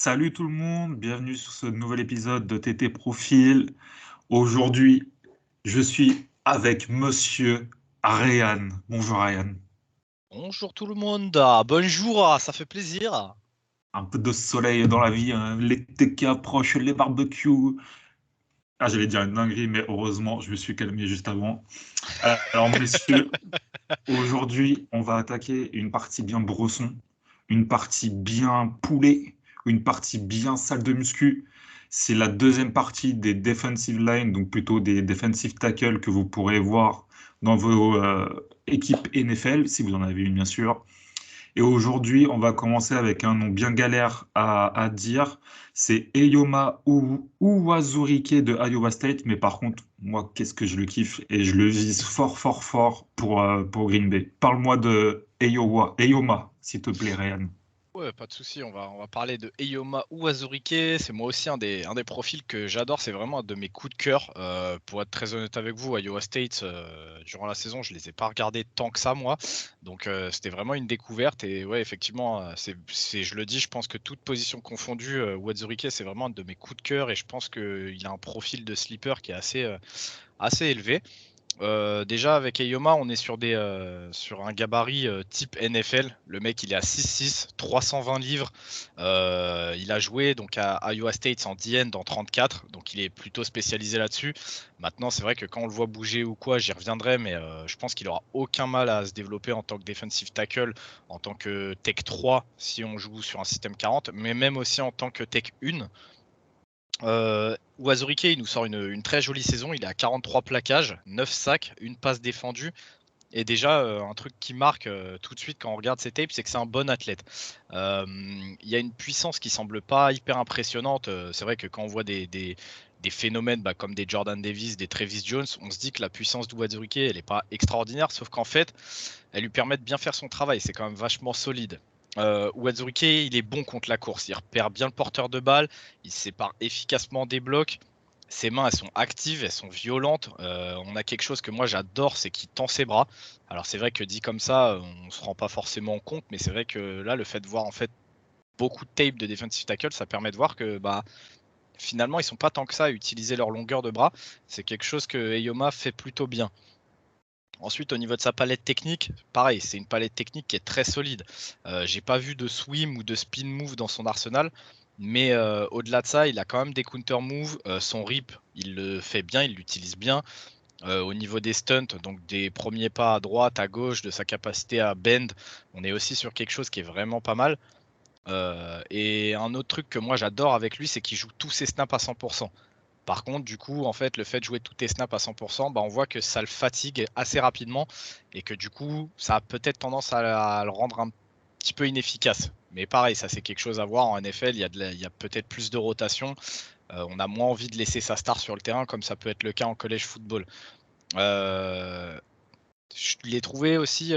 Salut tout le monde, bienvenue sur ce nouvel épisode de TT Profil. Aujourd'hui, je suis avec Monsieur Ryan. Bonjour Ryan. Bonjour tout le monde, bonjour, ça fait plaisir. Un peu de soleil dans la vie, hein, l'été qui approche, les barbecues. Ah, j'allais dire une dinguerie, mais heureusement, je me suis calmé juste avant. Alors, messieurs, aujourd'hui, on va attaquer une partie bien brosson, une partie bien poulet, une partie bien salle de muscu. C'est la deuxième partie des defensive line, donc plutôt des defensive tackles que vous pourrez voir dans vos équipes NFL, si vous en avez une bien sûr. Et aujourd'hui, on va commencer avec un nom bien galère à dire. C'est Eyoma Uwazurike de Iowa State. Mais par contre, moi, qu'est-ce que je le kiffe et je le vise fort, fort, fort pour Green Bay. Parle-moi de Eyoma, s'il te plaît, Ryan. Ouais, pas de souci, on va parler de Eyoma Uwazurike. C'est moi aussi un des profils que j'adore, c'est vraiment un de mes coups de cœur. Pour être très honnête avec vous, Iowa State, durant la saison, je les ai pas regardés tant que ça, moi. Donc c'était vraiment une découverte. Et ouais, effectivement, je le dis, je pense que toute position confondue, Uwazurike, c'est vraiment un de mes coups de cœur. Et je pense qu'il a un profil de sleeper qui est assez élevé. Déjà avec Eyoma, on est sur un gabarit type NFL. Le mec, il est à 6'6", 320 livres. Il a joué donc à Iowa State en DN dans 34, donc il est plutôt spécialisé là-dessus. Maintenant, c'est vrai que quand on le voit bouger ou quoi, j'y reviendrai, mais je pense qu'il aura aucun mal à se développer en tant que defensive tackle, en tant que tech 3 si on joue sur un système 40, mais même aussi en tant que tech 1. Uwazurike, il nous sort une très jolie saison. Il est à 43 plaquages, 9 sacs, une passe défendue. Et déjà, un truc qui marque tout de suite quand on regarde ses tapes, c'est que c'est un bon athlète. Il y a une puissance qui semble pas hyper impressionnante. C'est vrai que quand on voit des phénomènes comme des Jordan Davis, des Travis Jones, on se dit que la puissance d'Uwazurike, elle n'est pas extraordinaire, sauf qu'en fait, elle lui permet de bien faire son travail. C'est quand même vachement solide. Uwazurike, il est bon contre la course. Il repère bien le porteur de balle. Il sépare efficacement des blocs. Ses mains, elles sont actives, elles sont violentes. On a quelque chose que moi j'adore, c'est qu'il tend ses bras. Alors c'est vrai que dit comme ça, on se rend pas forcément compte, mais c'est vrai que là, le fait de voir en fait beaucoup de tape de defensive tackle, ça permet de voir que finalement ils sont pas tant que ça à utiliser leur longueur de bras. C'est quelque chose que Eyoma fait plutôt bien. Ensuite, au niveau de sa palette technique, pareil, c'est une palette technique qui est très solide. J'ai pas vu de swim ou de spin move dans son arsenal, mais au-delà de ça, il a quand même des counter moves. Son rip, il le fait bien, il l'utilise bien. Au niveau des stunts, donc des premiers pas à droite, à gauche, de sa capacité à bend, on est aussi sur quelque chose qui est vraiment pas mal. Et un autre truc que moi j'adore avec lui, c'est qu'il joue tous ses snaps à 100%. Par contre, du coup, en fait, le fait de jouer tous tes snaps à 100%, on voit que ça le fatigue assez rapidement et que du coup, ça a peut-être tendance à le rendre un petit peu inefficace. Mais pareil, ça c'est quelque chose à voir en NFL, il y a peut-être plus de rotation. On a moins envie de laisser sa star sur le terrain comme ça peut être le cas en college football. Euh, je l'ai trouvé aussi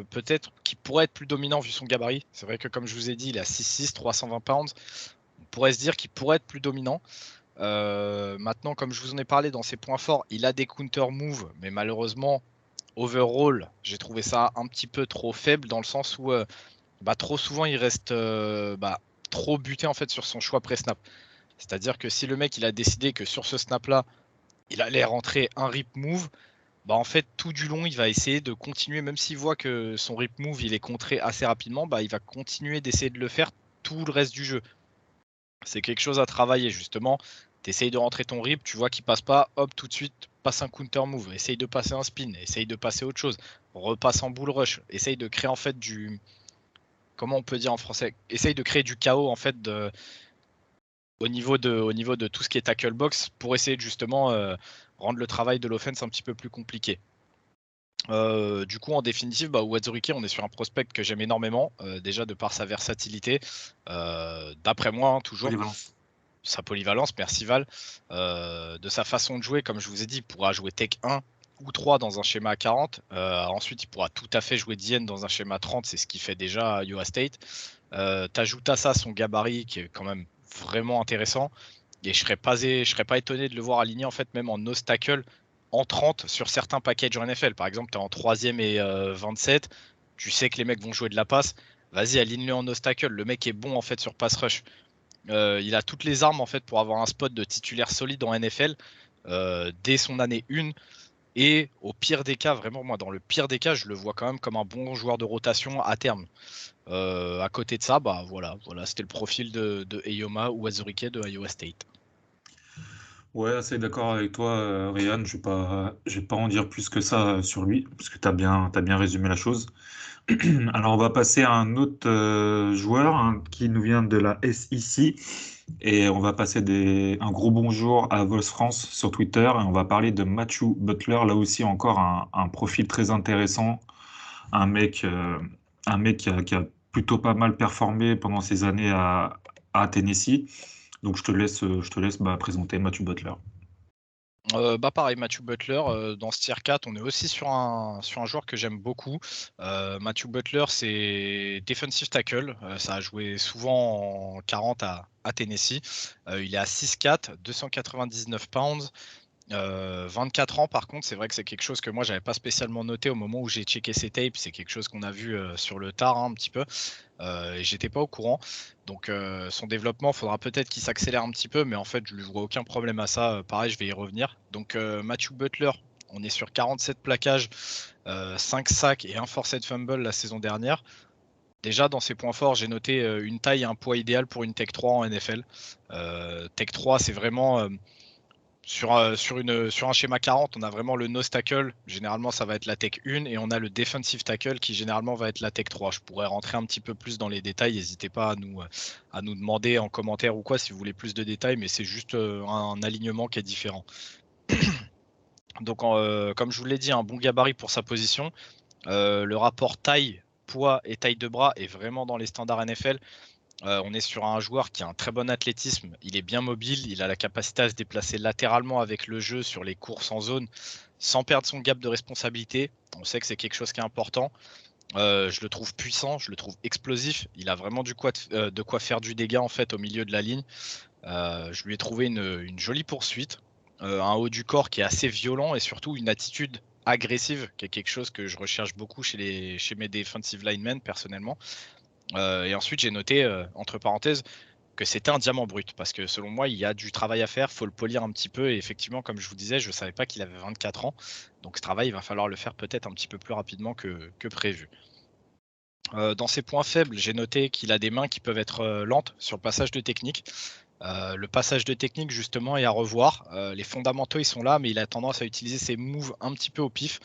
peut-être qu'il pourrait être plus dominant vu son gabarit. C'est vrai que comme je vous ai dit, il est à 6'6", 320 pounds. On pourrait se dire qu'il pourrait être plus dominant. Maintenant, comme je vous en ai parlé dans ses points forts, il a des counter moves, mais malheureusement, overall, j'ai trouvé ça un petit peu trop faible dans le sens où trop souvent il reste trop buté en fait sur son choix pré-snap. C'est-à-dire que si le mec il a décidé que sur ce snap-là, il allait rentrer un rip move, en fait tout du long il va essayer de continuer, même s'il voit que son rip move il est contré assez rapidement, il va continuer d'essayer de le faire tout le reste du jeu. C'est quelque chose à travailler justement. Tu essayes de rentrer ton rip, tu vois qu'il passe pas, hop, tout de suite, passe un counter move, essaye de passer un spin, essaye de passer autre chose, repasse en bull rush, essaye de créer en fait comment on peut dire en français, essaye de créer du chaos en fait au niveau de tout ce qui est tackle box pour essayer de justement rendre le travail de l'offense un petit peu plus compliqué. Du coup, en définitive, Uwazurike, on est sur un prospect que j'aime énormément, déjà de par sa versatilité, d'après moi, toujours Polyvalence. sa polyvalence, merci Val, de sa façon de jouer, comme je vous ai dit, il pourra jouer Tech 1 ou 3 dans un schéma 40. Ensuite, il pourra tout à fait jouer Dien dans un schéma 30, c'est ce qu'il fait déjà à Iowa State. T'ajoutes à ça son gabarit qui est quand même vraiment intéressant. Et je serais pas étonné de le voir aligné en fait même en nose tackle en 30 sur certains packages en NFL. Par exemple, tu es en 3e et 27, tu sais que les mecs vont jouer de la passe, vas-y aligne-le en nose tackle. Le mec est bon en fait sur pass rush. Il a toutes les armes en fait pour avoir un spot de titulaire solide en NFL dès son année 1. Et au pire des cas, vraiment, moi, dans le pire des cas, je le vois quand même comme un bon joueur de rotation à terme. À côté de ça, bah voilà, c'était le profil de Eyoma ou Azurike de Iowa State. Ouais, assez d'accord avec toi, Ryan. Je vais pas en dire plus que ça sur lui, parce que t'as bien résumé la chose. Alors, on va passer à un autre joueur hein, qui nous vient de la SEC. Et on va passer un gros bonjour à Vols France sur Twitter. Et on va parler de Matthew Butler. Là aussi, encore un profil très intéressant. Un mec, euh, un mec qui a plutôt pas mal performé pendant ses années à Tennessee. Donc, je te laisse présenter Matthew Butler. Bah pareil, Matthew Butler, dans ce tier 4, on est aussi sur un joueur que j'aime beaucoup. Matthew Butler, c'est defensive tackle. Ça a joué souvent en 40 à Tennessee. Il est à 6'4", 299 pounds. 24 ans par contre, c'est vrai que c'est quelque chose que moi j'avais pas spécialement noté au moment où j'ai checké ses tapes. C'est quelque chose qu'on a vu sur le tard un petit peu. Et j'étais pas au courant. Donc son développement, faudra peut-être qu'il s'accélère un petit peu, mais en fait je lui vois aucun problème à ça. Pareil, je vais y revenir. Donc Matthew Butler, on est sur 47 plaquages, 5 sacs et un forced fumble la saison dernière. Déjà, dans ses points forts, j'ai noté une taille et un poids idéal pour une Tech 3 en NFL. Tech 3, c'est vraiment sur un schéma 40, on a vraiment le nose tackle. Généralement, ça va être la tech 1 et on a le defensive tackle qui généralement va être la tech 3. Je pourrais rentrer un petit peu plus dans les détails. N'hésitez pas à nous demander en commentaire ou quoi si vous voulez plus de détails, mais c'est juste un alignement qui est différent. Donc, comme je vous l'ai dit, un bon gabarit pour sa position. Le rapport taille, poids et taille de bras est vraiment dans les standards NFL. On est sur un joueur qui a un très bon athlétisme, il est bien mobile, il a la capacité à se déplacer latéralement avec le jeu sur les courses en zone sans perdre son gap de responsabilité. On sait que c'est quelque chose qui est important. Je le trouve puissant, je le trouve explosif. Il a vraiment de quoi faire du dégât en fait au milieu de la ligne. Je lui ai trouvé une jolie poursuite, un haut du corps qui est assez violent et surtout une attitude agressive qui est quelque chose que je recherche beaucoup chez mes defensive linemen personnellement. Et ensuite, j'ai noté, entre parenthèses, que c'était un diamant brut, parce que selon moi, il y a du travail à faire, il faut le polir un petit peu, et effectivement, comme je vous disais, je ne savais pas qu'il avait 24 ans, donc ce travail, il va falloir le faire peut-être un petit peu plus rapidement que prévu. Dans ses points faibles, j'ai noté qu'il a des mains qui peuvent être lentes sur le passage de technique. Le passage de technique, justement, est à revoir. Les fondamentaux, ils sont là, mais il a tendance à utiliser ses moves un petit peu au pif.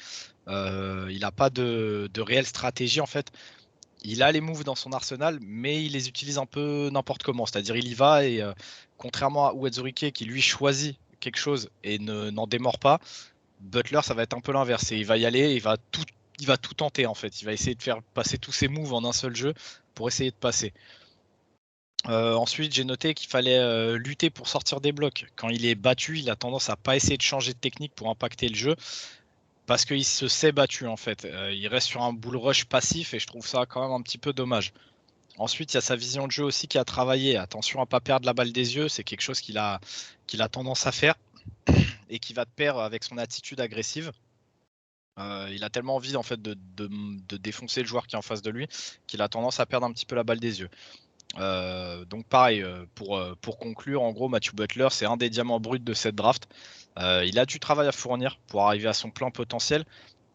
Il n'a pas de réelle stratégie, en fait. Il a les moves dans son arsenal, mais il les utilise un peu n'importe comment. C'est-à-dire, il y va et contrairement à Uwazurike qui lui choisit quelque chose et n'en démord pas, Butler, ça va être un peu l'inverse. Il va y aller, il va tout tenter en fait. Il va essayer de faire passer tous ses moves en un seul jeu pour essayer de passer. Ensuite, j'ai noté qu'il fallait lutter pour sortir des blocs. Quand il est battu, il a tendance à pas essayer de changer de technique pour impacter le jeu parce qu'il se sait battu en fait. Il reste sur un bull rush passif et je trouve ça quand même un petit peu dommage. Ensuite, il y a sa vision de jeu aussi qui a travaillé. Attention à ne pas perdre la balle des yeux, c'est quelque chose qu'il a tendance à faire et qui va de pair avec son attitude agressive. Il a tellement envie en fait de défoncer le joueur qui est en face de lui qu'il a tendance à perdre un petit peu la balle des yeux. Donc pareil, pour conclure, en gros, Matthew Butler, c'est un des diamants bruts de cette draft. Il a du travail à fournir pour arriver à son plein potentiel.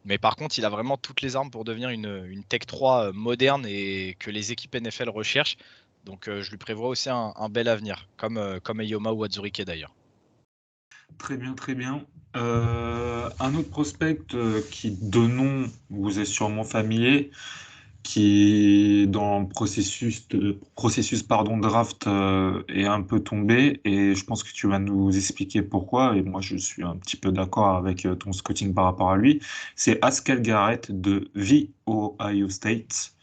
Mais par contre, il a vraiment toutes les armes pour devenir une Tech 3 moderne et que les équipes NFL recherchent. Donc je lui prévois aussi un bel avenir, comme Eyoma ou Azurike d'ailleurs. Très bien, très bien. Un autre prospect qui, de nom, vous est sûrement familier, qui, dans le processus pardon, draft, est un peu tombé, et je pense que tu vas nous expliquer pourquoi, et moi je suis un petit peu d'accord avec ton scouting par rapport à lui. C'est Haskell Garrett de The Ohio State,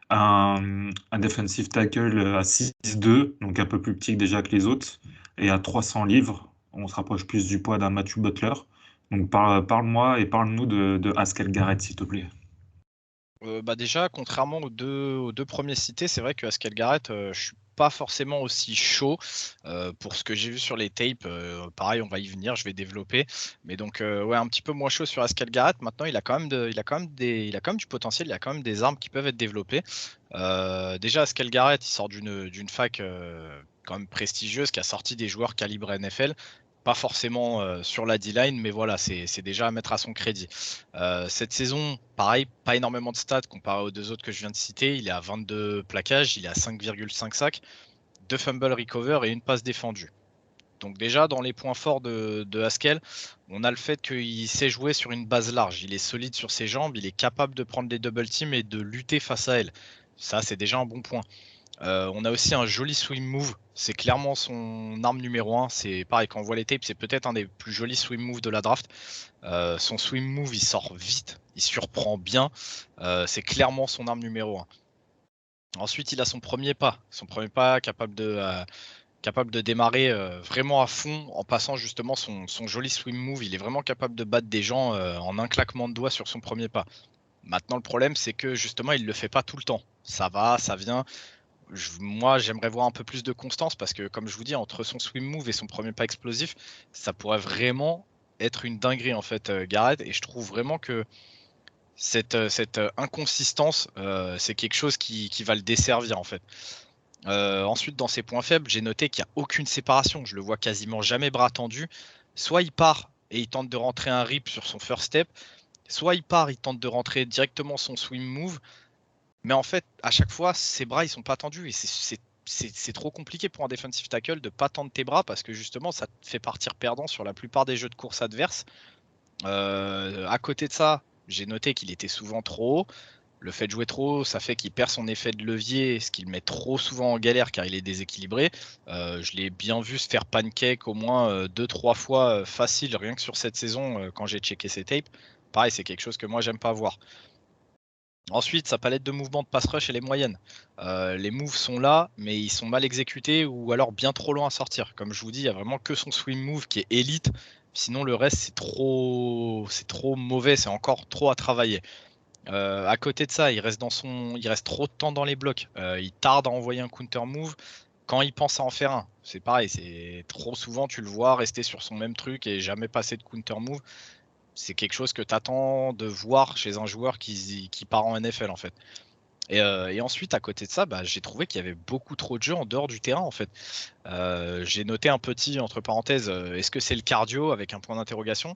un defensive tackle à 6'2", donc un peu plus petit déjà que les autres, et à 300 livres. On se rapproche plus du poids d'un Matthew Butler. Donc parle-moi et parle-nous de Haskell Garrett, s'il te plaît. Bah déjà, contrairement aux deux premiers cités, c'est vrai que Haskell Garrett, je suis pas forcément aussi chaud pour ce que j'ai vu sur les tapes. Pareil, on va y venir, je vais développer. Mais donc, ouais, un petit peu moins chaud sur Haskell Garrett. Maintenant, il a quand même du potentiel, il a quand même des armes qui peuvent être développées. Déjà, Haskell Garrett, il sort d'une fac quand même prestigieuse, qui a sorti des joueurs calibre NFL. Pas forcément sur la D-line, mais voilà, c'est déjà à mettre à son crédit. Cette saison, pareil, pas énormément de stats comparé aux deux autres que je viens de citer. Il est à 22 plaquages, il est à 5,5 sacs, 2 fumble recover et une passe défendue. Donc déjà, dans les points forts de Haskell, on a le fait qu'il sait jouer sur une base large. Il est solide sur ses jambes, il est capable de prendre des double teams et de lutter face à elle. Ça, c'est déjà un bon point. On a aussi un joli swim move. C'est clairement son arme numéro 1. C'est pareil, quand on voit les tapes, c'est peut-être un des plus jolis swim moves de la draft. Son swim move, il sort vite, il surprend bien. C'est clairement son arme numéro 1. Ensuite, il a son premier pas. Son premier pas capable de démarrer vraiment à fond en passant justement son joli swim move. Il est vraiment capable de battre des gens en un claquement de doigts sur son premier pas. Maintenant, le problème, c'est que justement, il ne le fait pas tout le temps. Ça va, ça vient. Moi, j'aimerais voir un peu plus de constance parce que, comme je vous dis, entre son swim move et son premier pas explosif, ça pourrait vraiment être une dinguerie en fait, Garrett. Et je trouve vraiment que cette inconsistance, c'est quelque chose qui va le desservir en fait. Ensuite, dans ses points faibles, j'ai noté qu'il n'y a aucune séparation. Je le vois quasiment jamais bras tendu. Soit il part et il tente de rentrer un rip sur son first step, soit il part, il tente de rentrer directement son swim move. Mais en fait, à chaque fois, ses bras, ils sont pas tendus. Et c'est trop compliqué pour un defensive tackle de pas tendre tes bras parce que justement, ça te fait partir perdant sur la plupart des jeux de course adverses. À côté de ça, j'ai noté qu'il était souvent trop haut. Le fait de jouer trop haut, ça fait qu'il perd son effet de levier, ce qui le met trop souvent en galère car il est déséquilibré. Je l'ai bien vu se faire pancake au moins 2-3 fois facile, rien que sur cette saison quand j'ai checké ses tapes. Pareil, c'est quelque chose que moi j'aime pas voir. Ensuite, sa palette de mouvements de pass rush, elle est moyenne. Les moves sont là, mais ils sont mal exécutés ou alors bien trop loin à sortir. Comme je vous dis, il n'y a vraiment que son swing move qui est élite. Sinon, le reste, c'est trop mauvais, c'est encore trop à travailler. À côté de ça, il reste trop de temps dans les blocs. Il tarde à envoyer un counter move quand il pense à en faire un. C'est pareil, c'est trop souvent, tu le vois rester sur son même truc et jamais passer de counter move. C'est quelque chose que tu attends de voir chez un joueur qui part en NFL en fait. Et ensuite, à côté de ça, j'ai trouvé qu'il y avait beaucoup trop de jeux en dehors du terrain en fait. J'ai noté un petit entre parenthèses, est-ce que c'est le cardio avec un point d'interrogation?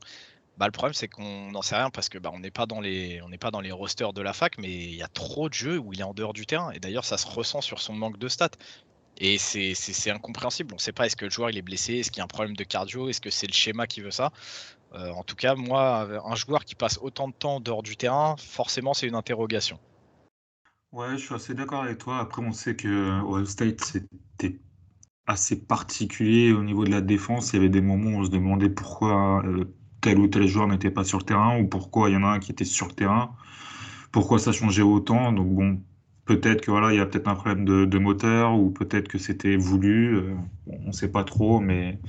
Le problème c'est qu'on n'en sait rien parce que on n'est pas dans les rosters de la fac, mais il y a trop de jeux où il est en dehors du terrain. Et d'ailleurs, ça se ressent sur son manque de stats. Et c'est incompréhensible. On ne sait pas est-ce que le joueur il est blessé, est-ce qu'il y a un problème de cardio, est-ce que c'est le schéma qui veut ça. En tout cas, moi, un joueur qui passe autant de temps dehors du terrain, forcément, c'est une interrogation. Ouais, je suis assez d'accord avec toi. Après, on sait que Ohio State, c'était assez particulier au niveau de la défense. Il y avait des moments où on se demandait pourquoi tel ou tel joueur n'était pas sur le terrain ou pourquoi il y en a un qui était sur le terrain, pourquoi ça changeait autant. Donc bon, peut-être que voilà, il y a peut-être un problème de moteur ou peut-être que c'était voulu. On ne sait pas trop, mais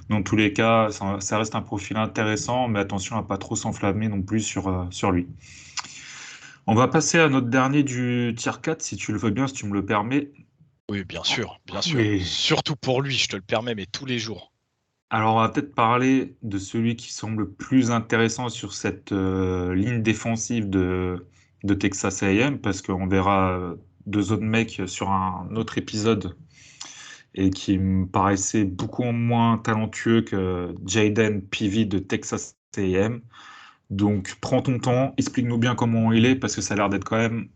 dans tous les cas, ça reste un profil intéressant, mais attention à pas trop s'enflammer non plus sur lui. On va passer à notre dernier du tier 4, si tu le veux bien, si tu me le permets. Oui, bien sûr, bien sûr. Et Surtout pour lui, je te le permets, mais tous les jours. alors, on va peut-être parler de celui qui semble le plus intéressant sur cette ligne défensive de Texas A&M, parce qu'on verra deux autres mecs sur un autre épisode et qui me paraissait beaucoup moins talentueux que Jaden Peavy de Texas A&M. Donc, prends ton temps, explique-nous bien comment il est, parce que ça a l'air d'être quand même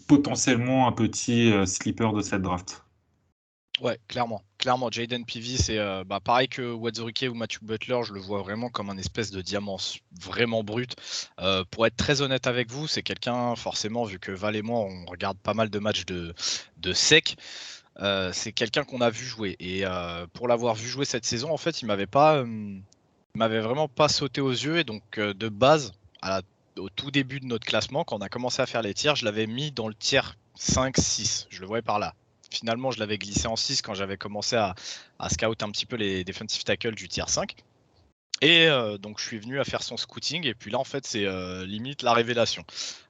potentiellement un petit sleeper de cette draft. Ouais, clairement. Clairement, Jaden Peavy, c'est pareil que Wadzorike ou Matthew Butler, je le vois vraiment comme un espèce de diamant vraiment brut. Pour être très honnête avec vous, c'est quelqu'un, forcément, vu que Val et moi, on regarde pas mal de matchs de sec, c'est quelqu'un qu'on a vu jouer. Et pour l'avoir vu jouer cette saison, en fait, il m'avait vraiment pas sauté aux yeux. Et donc, de base, au tout début de notre classement, quand on a commencé à faire les tiers, je l'avais mis dans le tiers 5-6. Je le voyais par là. Finalement, je l'avais glissé en 6 quand j'avais commencé à scout un petit peu les defensive tackles du tier 5. Et donc, je suis venu à faire son scouting. Et puis là, en fait, c'est limite la révélation.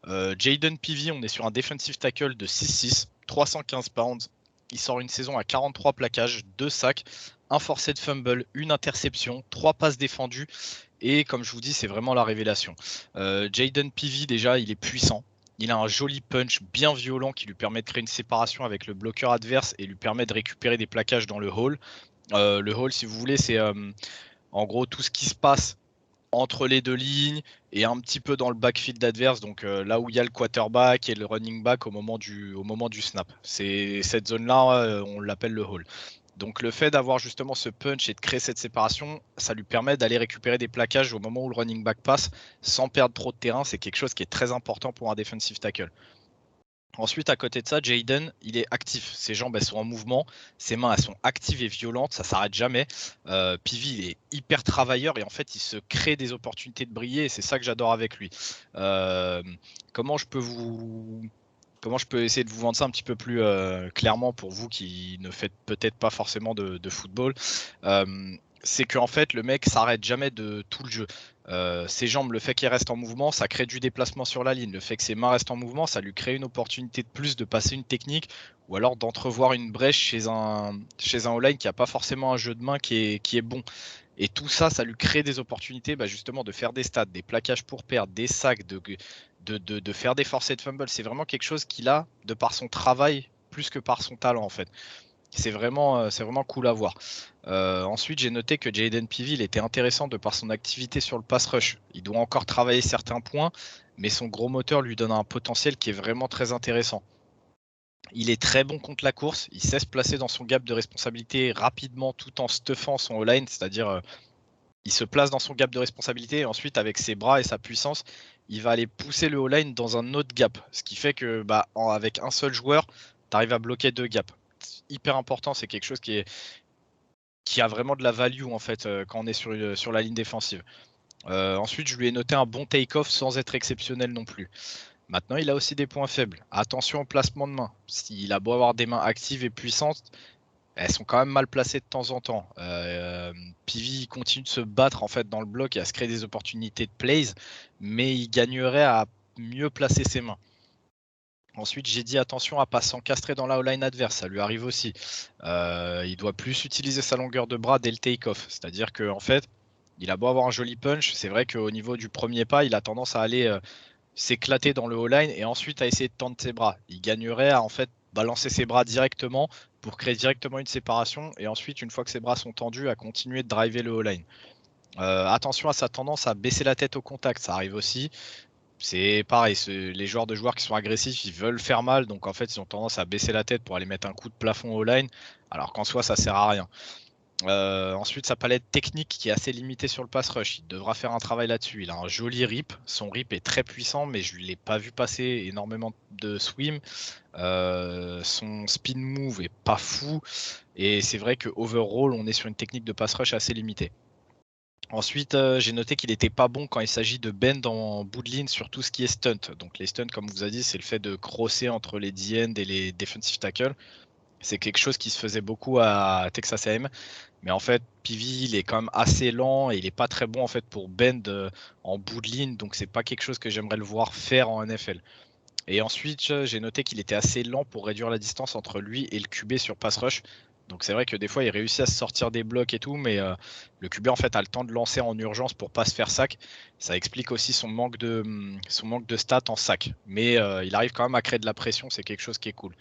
Jaden Peavy, on est sur un defensive tackle de 6-6, 315 pounds. Il sort une saison à 43 plaquages, 2 sacs, un forcé de fumble, une interception, 3 passes défendues. Et comme je vous dis, c'est vraiment la révélation. Jaden Peavy, déjà, il est puissant. Il a un joli punch bien violent qui lui permet de créer une séparation avec le bloqueur adverse et lui permet de récupérer des plaquages dans le hole. Le hole, si vous voulez, c'est en gros tout ce qui se passe entre les deux lignes et un petit peu dans le backfield adverse, donc là où il y a le quarterback et le running back au moment du snap. C'est cette zone-là, on l'appelle le hole. Donc le fait d'avoir justement ce punch et de créer cette séparation, ça lui permet d'aller récupérer des plaquages au moment où le running back passe sans perdre trop de terrain. C'est quelque chose qui est très important pour un defensive tackle. Ensuite, à côté de ça, Jaden, il est actif. Ses jambes, elles sont en mouvement. Ses mains, elles sont actives et violentes. Ça s'arrête jamais. Pivi, il est hyper travailleur et en fait, il se crée des opportunités de briller. Et c'est ça que j'adore avec lui. Euh, comment je peux essayer de vous vendre ça un petit peu plus clairement pour vous qui ne faites peut-être pas forcément de football. C'est qu'en fait, le mec s'arrête jamais de tout le jeu. Ses jambes, le fait qu'il reste en mouvement, ça crée du déplacement sur la ligne. Le fait que ses mains restent en mouvement, ça lui crée une opportunité de plus de passer une technique ou alors d'entrevoir une brèche chez un O-line qui n'a pas forcément un jeu de main qui est bon. Et tout ça, ça lui crée des opportunités justement de faire des stats, des plaquages pour perdre, des sacs, de faire des forced fumbles. C'est vraiment quelque chose qu'il a de par son travail plus que par son talent en fait. C'est vraiment cool à voir. Ensuite, j'ai noté que Jaden Peavy il était intéressant de par son activité sur le pass rush. Il doit encore travailler certains points, mais son gros moteur lui donne un potentiel qui est vraiment très intéressant. Il est très bon contre la course, il sait se placer dans son gap de responsabilité rapidement tout en stuffant son O-line, c'est-à-dire il se place dans son gap de responsabilité et ensuite avec ses bras et sa puissance, il va aller pousser le O-line dans un autre gap. Ce qui fait que avec un seul joueur, tu arrives à bloquer deux gaps. C'est hyper important, c'est quelque chose qui a vraiment de la value en fait quand on est sur la ligne défensive. Ensuite, je lui ai noté un bon take-off sans être exceptionnel non plus. Maintenant, il a aussi des points faibles. Attention au placement de main. S'il a beau avoir des mains actives et puissantes, elles sont quand même mal placées de temps en temps. Pivi continue de se battre en fait dans le bloc et à se créer des opportunités de plays, mais il gagnerait à mieux placer ses mains. Ensuite, j'ai dit attention à pas s'encastrer dans la O-line adverse, ça lui arrive aussi. Il doit plus utiliser sa longueur de bras dès le take-off, c'est-à-dire qu'en fait, il a beau avoir un joli punch, c'est vrai qu'au niveau du premier pas, il a tendance à aller s'éclater dans le O-line et ensuite à essayer de tendre ses bras. Il gagnerait à en fait balancer ses bras directement pour créer directement une séparation et ensuite, une fois que ses bras sont tendus, à continuer de driver le O-line. Attention à sa tendance à baisser la tête au contact, ça arrive aussi. C'est pareil, les joueurs qui sont agressifs, ils veulent faire mal, donc en fait, ils ont tendance à baisser la tête pour aller mettre un coup de plafond au line, alors qu'en soi, ça sert à rien. Ensuite, sa palette technique qui est assez limitée sur le pass rush, il devra faire un travail là-dessus. Il a un joli rip, son rip est très puissant, mais je ne l'ai pas vu passer énormément de swim. Son spin move est pas fou, et c'est vrai que overall, on est sur une technique de pass rush assez limitée. Ensuite, j'ai noté qu'il n'était pas bon quand il s'agit de bend en bout de ligne sur tout ce qui est stunt. Donc les stunts, comme vous avez dit, c'est le fait de crosser entre les D-end et les defensive tackles. C'est quelque chose qui se faisait beaucoup à Texas A&M. Mais en fait, Pivi, il est quand même assez lent et il n'est pas très bon en fait pour bend en bout de ligne. Donc c'est pas quelque chose que j'aimerais le voir faire en NFL. Et ensuite, j'ai noté qu'il était assez lent pour réduire la distance entre lui et le QB sur pass rush. Donc c'est vrai que des fois, il réussit à se sortir des blocs et tout, mais le QB en fait a le temps de lancer en urgence pour pas se faire sac. Ça explique aussi son manque de stats en sac. Mais il arrive quand même à créer de la pression, c'est quelque chose qui est cool.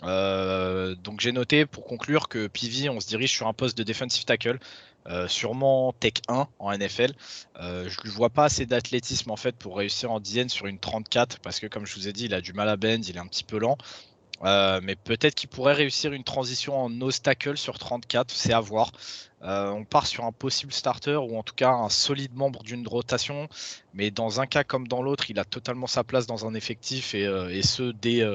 Donc j'ai noté pour conclure que Pivi, on se dirige sur un poste de defensive tackle. Sûrement Tech 1 en NFL. Je lui vois pas assez d'athlétisme en fait pour réussir en DN sur une 34 parce que comme je vous ai dit, il a du mal à bend, il est un petit peu lent. Mais peut-être qu'il pourrait réussir une transition en nose tackle sur 34, c'est à voir. On part sur un possible starter ou en tout cas un solide membre d'une rotation, mais dans un cas comme dans l'autre, il a totalement sa place dans un effectif et ce dès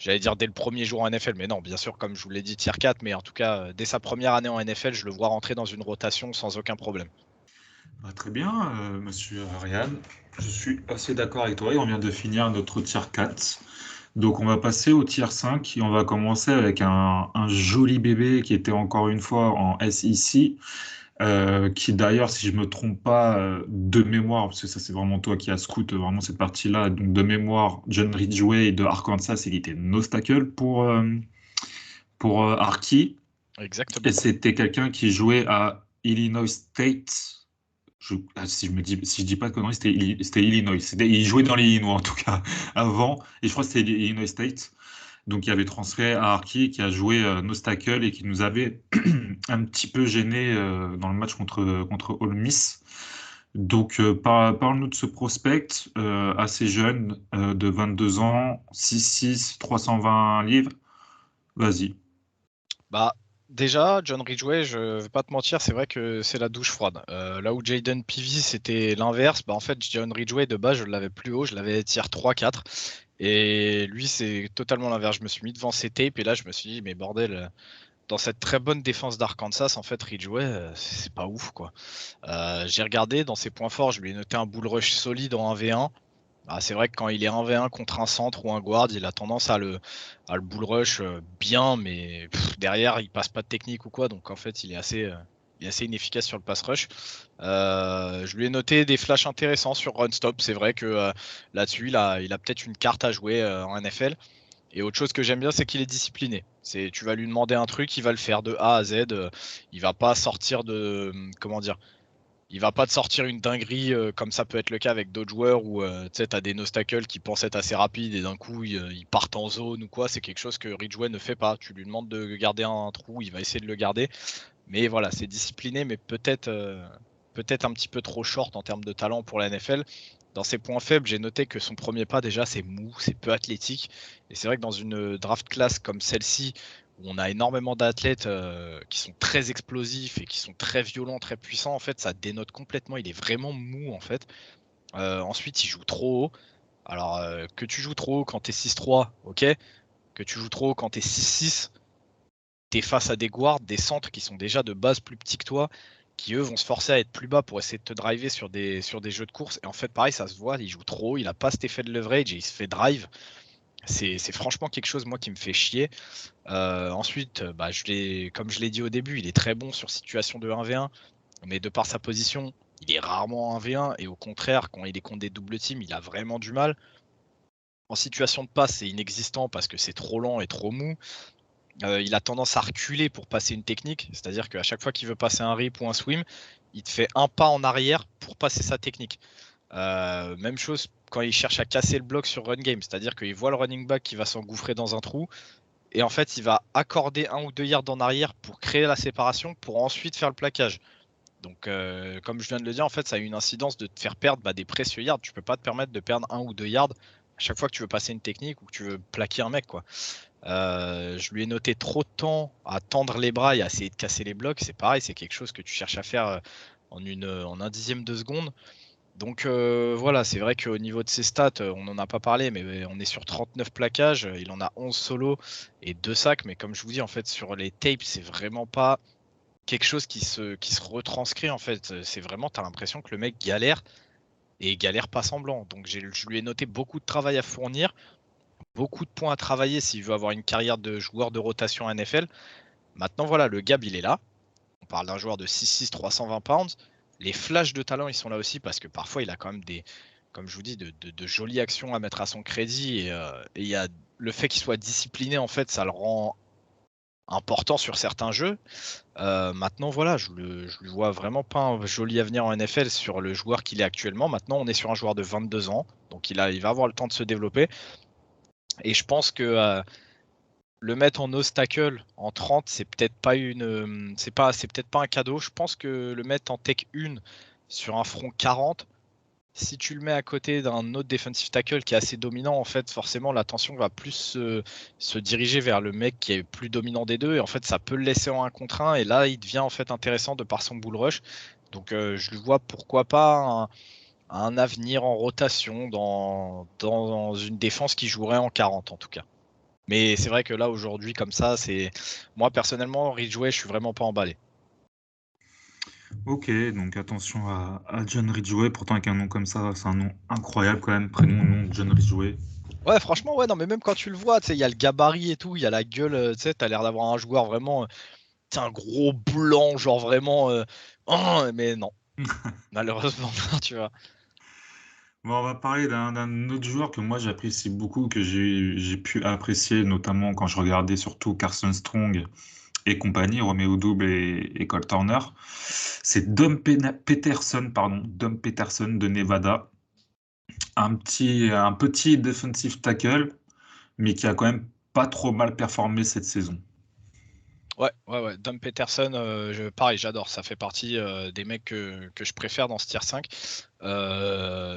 dès le premier jour en NFL, mais non, bien sûr, comme je vous l'ai dit, tier 4, mais en tout cas, dès sa première année en NFL, je le vois rentrer dans une rotation sans aucun problème. Très bien, monsieur Ariane. Je suis assez d'accord avec toi et on vient de finir notre tier 4. Donc on va passer au tier 5 et on va commencer avec un joli bébé qui était encore une fois en SEC, qui d'ailleurs, si je me trompe pas, de mémoire, parce que ça c'est vraiment toi qui as scout vraiment cette partie-là, donc de mémoire, John Ridgway de Arkansas, il était nose tackle pour Arky. Exactement. Et c'était quelqu'un qui jouait à Illinois State, Si je dis pas de conneries, c'était Illinois. Il jouait dans l'Illinois en tout cas avant, et je crois que c'était Illinois State. Donc il y avait transféré à Arki qui a joué nose tackle et qui nous avait un petit peu gêné dans le match contre Ole Miss. Donc parle-nous de ce prospect assez jeune de 22 ans, 6'6", 320 livres. Vas-y. Bah, déjà, John Ridgway, je vais pas te mentir, c'est vrai que c'est la douche froide. Là où Jaden Peavy, c'était l'inverse, bah en fait, John Ridgway, de base, je l'avais plus haut, je l'avais tier 3-4. Et lui, c'est totalement l'inverse. Je me suis mis devant ses tapes et là, je me suis dit, mais bordel, dans cette très bonne défense d'Arkansas, en fait, Ridgway, c'est pas ouf, quoi. J'ai regardé dans ses points forts, je lui ai noté un bull rush solide en 1v1. Ah, c'est vrai que quand il est 1v1 contre un centre ou un guard, il a tendance à le bull rush bien, mais derrière, il passe pas de technique ou quoi. Donc en fait, il est assez inefficace sur le pass rush. Je lui ai noté des flashs intéressants sur run stop. C'est vrai que là-dessus, il a peut-être une carte à jouer en NFL. Et autre chose que j'aime bien, c'est qu'il est discipliné. Tu vas lui demander un truc, il va le faire de A à Z. Il va pas sortir de, comment dire, il va pas te sortir une dinguerie comme ça peut être le cas avec d'autres joueurs où tu as des nostacles qui pensent être assez rapides et d'un coup ils partent en zone ou quoi. C'est quelque chose que Ridgway ne fait pas. Tu lui demandes de garder un trou, il va essayer de le garder. Mais voilà, c'est discipliné, mais peut-être un petit peu trop short en termes de talent pour la NFL. Dans ses points faibles, j'ai noté que son premier pas, déjà, c'est mou, c'est peu athlétique. Et c'est vrai que dans une draft class comme celle-ci, où on a énormément d'athlètes qui sont très explosifs et qui sont très violents, très puissants, en fait, ça dénote complètement. Il est vraiment mou, en fait. Ensuite, il joue trop haut. Alors, que tu joues trop haut quand t'es 6-3, ok. Que tu joues trop haut quand t'es 6-6, t'es face à des guards, des centres qui sont déjà de base plus petits que toi, qui eux vont se forcer à être plus bas pour essayer de te driver sur des jeux de course. Et en fait, pareil, ça se voit, il joue trop, il a pas cet effet de leverage et il se fait drive. C'est franchement quelque chose, moi, qui me fait chier. Ensuite, bah, comme je l'ai dit au début, il est très bon sur situation de 1v1, mais de par sa position, il est rarement en 1v1. Et au contraire, quand il est contre des doubles teams, il a vraiment du mal. En situation de passe, c'est inexistant parce que c'est trop lent et trop mou. Il a tendance à reculer pour passer une technique, c'est-à-dire qu'à chaque fois qu'il veut passer un rip ou un swim, il te fait un pas en arrière pour passer sa technique. Même chose quand il cherche à casser le bloc sur run game, c'est-à-dire qu'il voit le running back qui va s'engouffrer dans un trou, et en fait il va accorder 1 ou 2 yards en arrière pour créer la séparation, pour ensuite faire le plaquage. Donc comme je viens de le dire, en fait ça a une incidence de te faire perdre des précieux yards. Tu peux pas te permettre de perdre 1 ou 2 yards à chaque fois que tu veux passer une technique ou que tu veux plaquer un mec, quoi. Je lui ai noté trop de temps à tendre les bras et à essayer de casser les blocs. C'est pareil, c'est quelque chose que tu cherches à faire en un dixième de seconde. Donc voilà, c'est vrai qu'au niveau de ses stats, on n'en a pas parlé, mais on est sur 39 plaquages. Il en a 11 solos et 2 sacs. Mais comme je vous dis, en fait, sur les tapes, c'est vraiment pas quelque chose qui se retranscrit. En fait, c'est vraiment, tu as l'impression que le mec galère et galère pas semblant. Donc je lui ai noté beaucoup de travail à fournir, beaucoup de points à travailler s'il veut avoir une carrière de joueur de rotation NFL. Maintenant, voilà, le gab, il est là. On parle d'un joueur de 6'6", 320 pounds. Les flashs de talent, ils sont là aussi parce que parfois, il a quand même comme je vous dis, de jolies actions à mettre à son crédit. Et il y a le fait qu'il soit discipliné, en fait, ça le rend important sur certains jeux. Maintenant, voilà, je lui vois vraiment pas un joli avenir en NFL sur le joueur qu'il est actuellement. Maintenant, on est sur un joueur de 22 ans, donc il va avoir le temps de se développer. Et je pense que le mettre en nose tackle en 30, c'est peut-être pas c'est peut-être pas un cadeau. Je pense que le mettre en tech 1 sur un front 40, si tu le mets à côté d'un autre defensive tackle qui est assez dominant, en fait, forcément, l'attention va plus se diriger vers le mec qui est plus dominant des deux. Et en fait, ça peut le laisser en 1 contre 1. Et là, il devient en fait intéressant de par son bull rush. Donc, je le vois pourquoi pas un avenir en rotation dans une défense qui jouerait en 40 en tout cas. Mais c'est vrai que là, aujourd'hui, comme ça, moi, personnellement, Ridgway, je suis vraiment pas emballé. Ok, donc attention à John Ridgway, pourtant avec un nom comme ça, c'est un nom incroyable quand même, prénom, nom, John Ridgway. Ouais, franchement, ouais, non, mais même quand tu le vois, tu sais, il y a le gabarit et tout, il y a la gueule, tu sais, t'as l'air d'avoir un joueur vraiment, tu sais, un gros blanc, genre vraiment, oh, mais non, malheureusement, non, tu vois. Bon, on va parler d'un autre joueur que moi j'apprécie beaucoup, que j'ai pu apprécier, notamment quand je regardais surtout Carson Strong et compagnie, Romeo Double et Cole Turner. C'est Peterson, pardon, Dom Peterson de Nevada. Un petit defensive tackle, mais qui a quand même pas trop mal performé cette saison. Ouais. Dom Peterson, pareil, j'adore. Ça fait partie des mecs que je préfère dans ce tier 5.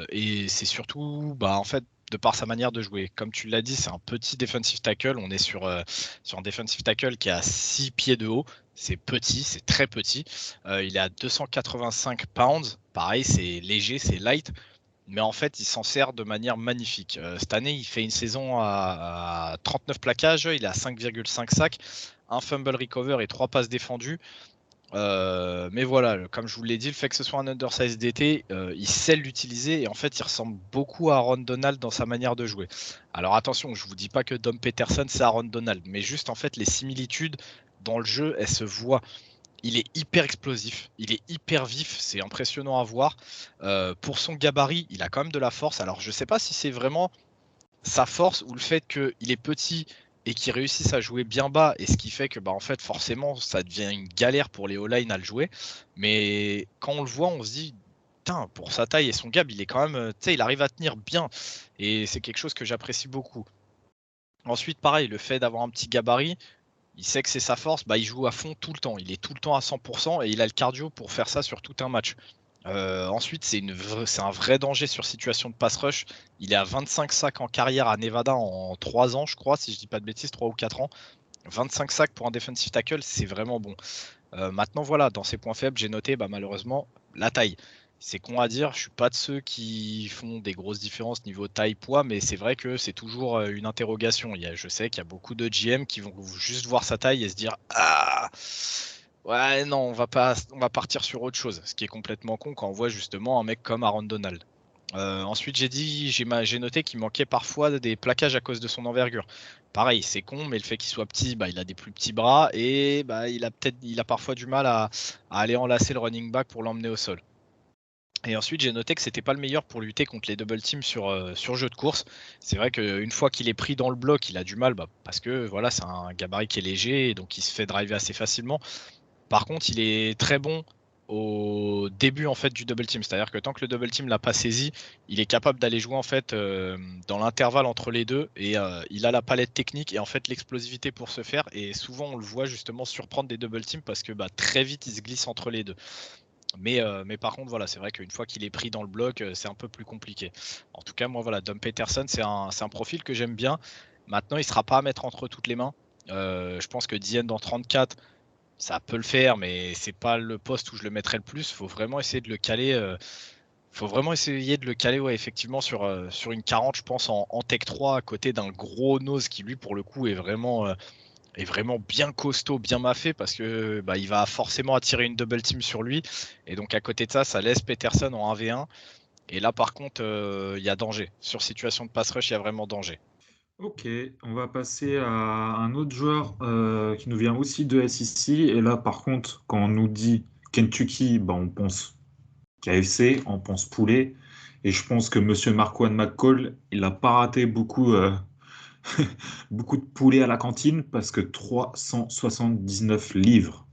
Et c'est surtout, en fait, de par sa manière de jouer. Comme tu l'as dit, c'est un petit defensive tackle. On est sur un defensive tackle qui a 6 pieds de haut. C'est petit, c'est très petit. Il est à 285 pounds. Pareil, c'est léger, c'est light. Mais en fait, il s'en sert de manière magnifique. Cette année, il fait une saison à 39 plaquages, il a 5,5 sacs, un fumble recover et 3 passes défendues. Mais voilà, comme je vous l'ai dit, le fait que ce soit un undersize d'été, il sait l'utiliser et en fait, il ressemble beaucoup à Aaron Donald dans sa manière de jouer. Alors attention, je vous dis pas que Dom Peterson c'est Aaron Donald, mais juste en fait, les similitudes dans le jeu, elles se voient. Il est hyper explosif, il est hyper vif, c'est impressionnant à voir. Pour son gabarit, il a quand même de la force. Alors je sais pas si c'est vraiment sa force ou le fait qu'il est petit et qu'il réussisse à jouer bien bas et ce qui fait que en fait forcément ça devient une galère pour les O-line à le jouer. Mais quand on le voit, on se dit putain, pour sa taille et son gab, il est quand même, il arrive à tenir bien et c'est quelque chose que j'apprécie beaucoup. Ensuite, pareil, le fait d'avoir un petit gabarit, il sait que c'est sa force, il joue à fond tout le temps. Il est tout le temps à 100% et il a le cardio pour faire ça sur tout un match. Ensuite, c'est un vrai danger sur situation de pass rush. Il est à 25 sacs en carrière à Nevada en 3 ans, je crois, si je dis pas de bêtises, 3 ou 4 ans. 25 sacs pour un defensive tackle, c'est vraiment bon. Maintenant, voilà, dans ses points faibles, j'ai noté malheureusement la taille. C'est con à dire, je suis pas de ceux qui font des grosses différences niveau taille-poids, mais c'est vrai que c'est toujours une interrogation. Je sais qu'il y a beaucoup de GM qui vont juste voir sa taille et se dire ah ouais non, on va partir sur autre chose, ce qui est complètement con quand on voit justement un mec comme Aaron Donald. Ensuite, j'ai noté qu'il manquait parfois des plaquages à cause de son envergure. Pareil, c'est con, mais le fait qu'il soit petit, il a des plus petits bras et il a parfois du mal à aller enlacer le running back pour l'emmener au sol. Et ensuite, j'ai noté que c'était pas le meilleur pour lutter contre les double teams sur jeu de course. C'est vrai qu'une fois qu'il est pris dans le bloc, il a du mal parce que voilà, c'est un gabarit qui est léger et donc il se fait driver assez facilement. Par contre, il est très bon au début en fait du double team, c'est-à-dire que tant que le double team l'a pas saisi, il est capable d'aller jouer en fait dans l'intervalle entre les deux et il a la palette technique et en fait l'explosivité pour se faire et souvent on le voit justement surprendre des double teams parce que très vite il se glisse entre les deux. Mais par contre voilà, c'est vrai qu'une fois qu'il est pris dans le bloc, c'est un peu plus compliqué. En tout cas moi voilà, Dom Peterson c'est un profil que j'aime bien. Maintenant il sera pas à mettre entre toutes les mains. Je pense que Diane dans 34 ça peut le faire, mais c'est pas le poste où je le mettrais le plus. Faut vraiment essayer de le caler. Faut vraiment essayer de le caler, ouais, effectivement, sur une 40, je pense, en Tech 3, à côté d'un gros nose qui, lui, pour le coup, est vraiment bien costaud, bien maffé, parce que il va forcément attirer une double team sur lui. Et donc, à côté de ça, ça laisse Peterson en 1v1. Et là, par contre, il y a danger. Sur situation de pass rush, il y a vraiment danger. Ok, on va passer à un autre joueur qui nous vient aussi de SEC. Et là, par contre, quand on nous dit Kentucky, on pense KFC, on pense poulet. Et je pense que Monsieur Marquand McCall, il n'a pas raté beaucoup, beaucoup de poulet à la cantine parce que 379 livres.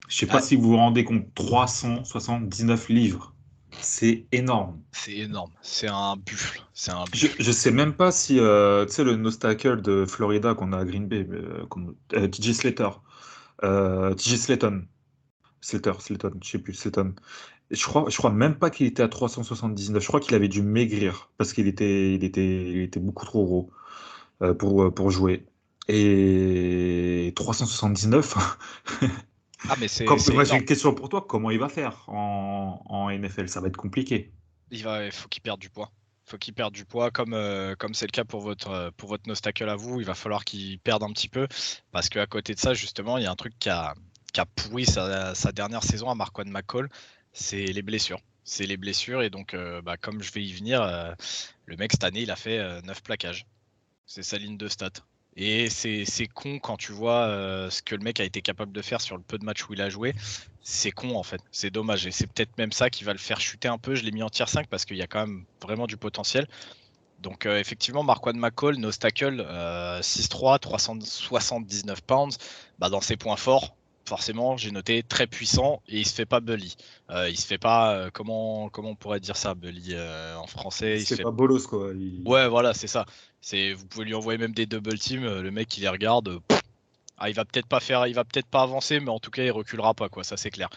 Je sais pas Ah, si vous vous rendez compte, 379 livres. C'est énorme. c'est énorme. C'est un buffle. C'est un Je, buffle. je sais même pas si, tu sais, le nose tackle de Florida qu'on a à Green Bay, TJ Slater, TJ Slayton, Slayton, je sais plus, Slayton. Je crois même pas qu'il était à 379. Je crois qu'il avait dû maigrir parce qu'il était beaucoup trop gros pour jouer. Et 379, Ah, mais c'est moi j'ai énorme. une question pour toi. Comment il va faire en NFL? Ça va être compliqué. Il faut qu'il perde du poids. Il faut qu'il perde du poids, comme c'est le cas pour votre nose tackle à vous. Il va falloir qu'il perde un petit peu. Parce qu'à côté de ça, justement, il y a un truc qui a pourri sa dernière saison à Marquand McCall, c'est les blessures. C'est les blessures. Et donc, comme je vais y venir, le mec, cette année, il a fait 9 plaquages. C'est sa ligne de stats. Et c'est con quand tu vois ce que le mec a été capable de faire sur le peu de matchs où il a joué. C'est con en fait. C'est dommage. Et c'est peut-être même ça qui va le faire chuter un peu. Je l'ai mis en tier 5 parce qu'il y a quand même vraiment du potentiel. Donc effectivement, Marquand McCall, nose tackle, 6'3", 379 pounds, bah, dans ses points forts, forcément, j'ai noté très puissant et il se fait pas bully. Il se fait pas, comment on pourrait dire ça, bully en français, il se C'est fait. pas bolos, quoi. Ouais, voilà, c'est ça. Vous pouvez lui envoyer même des double teams, le mec il les regarde, il va peut-être pas faire, il va peut-être pas avancer, mais en tout cas il reculera pas, quoi, ça c'est clair.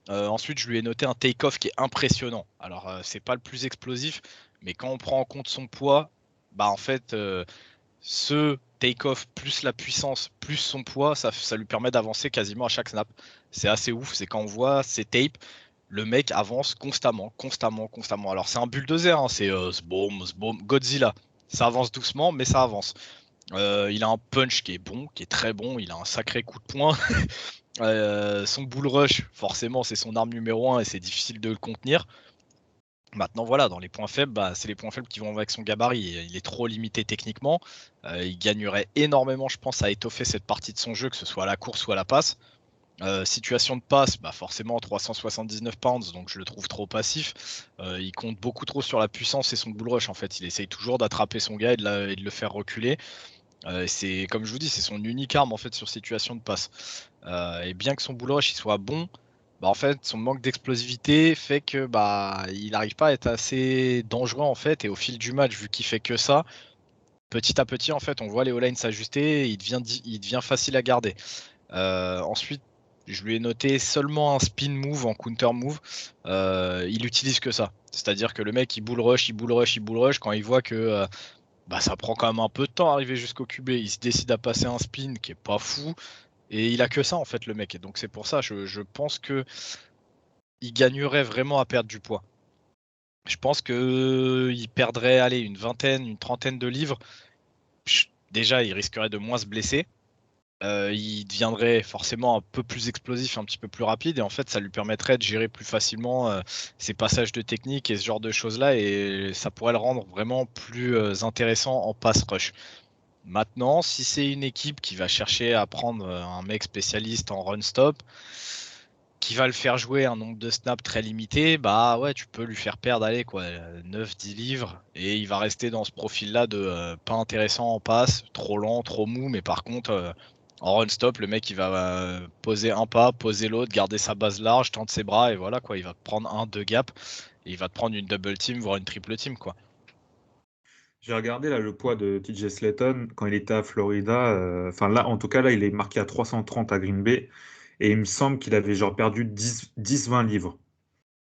Ensuite, je lui ai noté un take-off qui est impressionnant. Alors, c'est pas le plus explosif, mais quand on prend en compte son poids, bah en fait, ce take-off plus la puissance plus son poids, ça lui permet d'avancer quasiment à chaque snap. C'est assez ouf. C'est quand on voit ses tapes, le mec avance constamment, constamment, constamment. Alors, c'est un bulldozer, hein, c'est zboom, Godzilla. Ça avance doucement, mais ça avance. Il a un punch qui est bon, qui est très bon. Il a un sacré coup de poing. Son bull rush, forcément, c'est son arme numéro 1 et c'est difficile de le contenir. Maintenant, voilà, dans les points faibles, bah, c'est les points faibles qui vont avec son gabarit. Il est trop limité techniquement. Il gagnerait énormément, je pense, à étoffer cette partie de son jeu, que ce soit à la course ou à la passe. Situation de passe, bah forcément 379 pounds, donc je le trouve trop passif. Il compte beaucoup trop sur la puissance et son bull rush. En fait, il essaye toujours d'attraper son gars et de le faire reculer. C'est comme je vous dis, c'est son unique arme en fait sur situation de passe. Et bien que son bull rush il soit bon, bah en fait son manque d'explosivité fait que bah il n'arrive pas à être assez dangereux en fait. Et au fil du match, vu qu'il fait que ça, petit à petit en fait, on voit les O-line s'ajuster et il devient facile à garder. Ensuite, je lui ai noté seulement un spin move en counter move. Il utilise que ça. C'est-à-dire que le mec il bull rush, il bull rush, il bull rush quand il voit que bah, ça prend quand même un peu de temps à arriver jusqu'au QB. Il se décide à passer un spin qui est pas fou. Et il a que ça en fait le mec. Et donc c'est pour ça, je pense que il gagnerait vraiment à perdre du poids. Je pense que il perdrait allez, une vingtaine, une trentaine de livres. Déjà, il risquerait de moins se blesser. Il deviendrait forcément un peu plus explosif, un petit peu plus rapide, et en fait ça lui permettrait de gérer plus facilement ses passages de technique et ce genre de choses-là, et ça pourrait le rendre vraiment plus intéressant en pass rush. Maintenant, si c'est une équipe qui va chercher à prendre un mec spécialiste en run stop, qui va le faire jouer un nombre de snaps très limité, bah ouais, tu peux lui faire perdre, allez, quoi, 9-10 livres, et il va rester dans ce profil-là de pas intéressant en passe, trop lent, trop mou, mais par contre, en run stop, le mec il va poser un pas, poser l'autre, garder sa base large, tendre ses bras, et voilà, quoi, il va te prendre un, deux gaps, et il va te prendre une double team, voire une triple team, quoi. J'ai regardé là le poids de TJ Slayton quand il était à Florida. Enfin là, en tout cas, là, il est marqué à 330 à Green Bay. Et il me semble qu'il avait genre perdu 10-20 livres.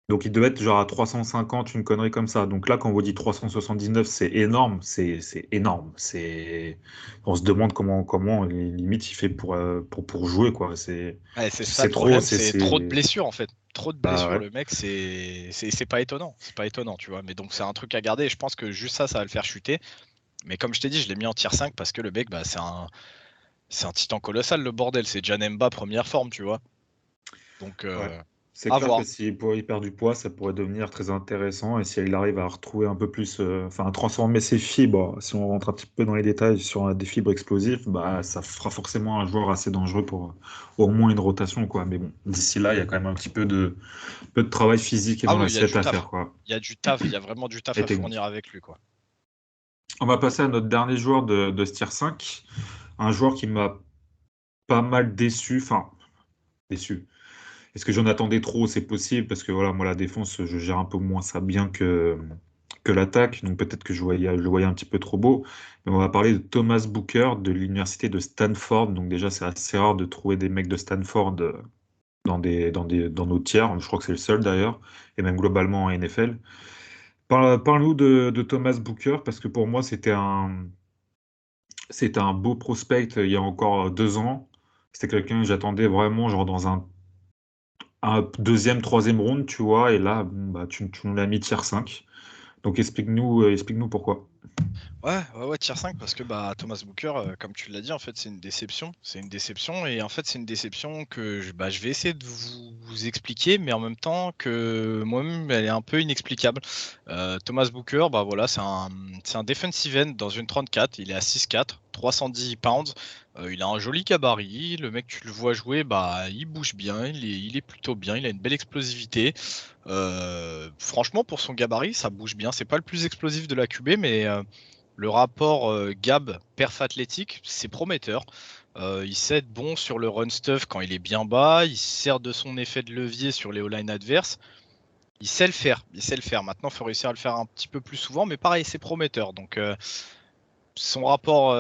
Donc il devait être genre à 350, une connerie comme ça. Donc là, quand on vous dit 379, c'est énorme. C'est énorme. On se demande comment limite il fait pour jouer, quoi. Ouais, c'est ça C'est le trop. problème, c'est trop de blessures en fait. Trop de Bah blessures, ouais. le mec, c'est pas étonnant. C'est pas étonnant, tu vois. Mais donc c'est un truc à garder et je pense que juste ça va le faire chuter. Mais comme je t'ai dit, je l'ai mis en tier 5 parce que le mec, bah, c'est un titan colossal, le bordel. C'est Janemba première forme, tu vois. Donc Ouais. C'est à clair que voir. il perd du poids, ça pourrait devenir très intéressant. Et si il arrive à retrouver un peu plus, enfin, à transformer ses fibres, si on rentre un petit peu dans les détails sur des fibres explosives, bah, ça fera forcément un joueur assez dangereux pour au moins une rotation, quoi. Mais bon, d'ici là, il y a quand même un petit peu de travail physique et Ah dans oui, il y a l'assiette du à faire, taf. quoi. Il y a du taf, il y a vraiment du taf Et à fournir technique. avec lui, quoi. On va passer à notre dernier joueur de ce tier 5. Un joueur qui m'a pas mal déçu, enfin, déçu. Est-ce que j'en attendais trop? C'est possible parce que voilà, moi la défense, je gère un peu moins ça bien que l'attaque, donc peut-être que je le voyais un petit peu trop beau. Mais on va parler de Thomas Booker de l'université de Stanford. Donc déjà, c'est assez rare de trouver des mecs de Stanford dans nos tiers. Je crois que c'est le seul d'ailleurs, et même globalement en NFL. Parle-nous de Thomas Booker parce que pour moi, c'était un beau prospect il y a encore 2 ans. C'était quelqu'un que j'attendais vraiment genre dans un deuxième, troisième round, tu vois, et là, bon, bah, tu nous l'as mis tier 5. Donc explique-nous pourquoi. Ouais, tier 5 parce que bah Thomas Booker, comme tu l'as dit, en fait, c'est une déception. C'est une déception et en fait, c'est une déception que bah, je vais essayer de vous expliquer, mais en même temps que moi-même, elle est un peu inexplicable. Thomas Booker, bah voilà, c'est un defensive end dans une 34. Il est à 6'4", 310 pounds. Il a un joli gabarit, le mec tu le vois jouer, bah, il bouge bien, il est plutôt bien, il a une belle explosivité. Franchement pour son gabarit, ça bouge bien. C'est pas le plus explosif de la QB, mais le rapport Gab perf athlétique, c'est prometteur. Il sait être bon sur le run stuff quand il est bien bas, il sert de son effet de levier sur les O-line adverses. Il sait le faire, il sait le faire. Maintenant, il faut réussir à le faire un petit peu plus souvent, mais pareil, c'est prometteur. Donc, son rapport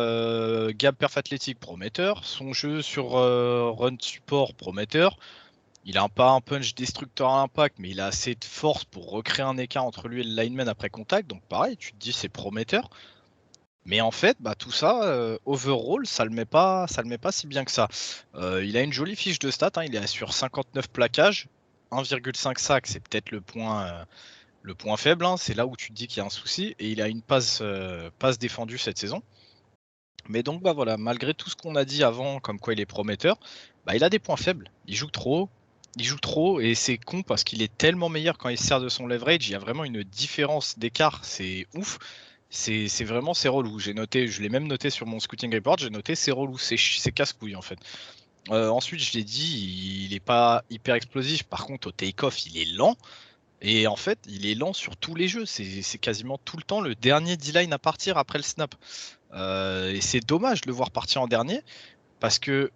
Gab perf athlétique, prometteur. Son jeu sur run support, prometteur. Il a pas un punch destructeur à l'impact, mais il a assez de force pour recréer un écart entre lui et le lineman après contact. Donc, pareil, tu te dis c'est prometteur. Mais en fait, bah, tout ça, overall, ça le met pas si bien que ça. Il a une jolie fiche de stats, hein, il est sur 59 plaquages, 1,5 sac, c'est peut-être le point faible, hein, c'est là où tu te dis qu'il y a un souci, et il a une passe défendue cette saison. Mais donc bah voilà, malgré tout ce qu'on a dit avant, comme quoi il est prometteur, bah, il a des points faibles. Il joue trop, et c'est con parce qu'il est tellement meilleur quand il sert de son leverage. Il y a vraiment une différence d'écart, c'est ouf. C'est vraiment c'est relou. J'ai noté, je l'ai même noté sur mon scouting report. J'ai noté c'est relou, c'est casse-couille en fait. Ensuite, je l'ai dit, il est pas hyper explosif. Par contre, au take-off, il est lent. Et en fait, il est lent sur tous les jeux. C'est quasiment tout le temps le dernier D-line à partir après le snap. Et c'est dommage de le voir partir en dernier parce que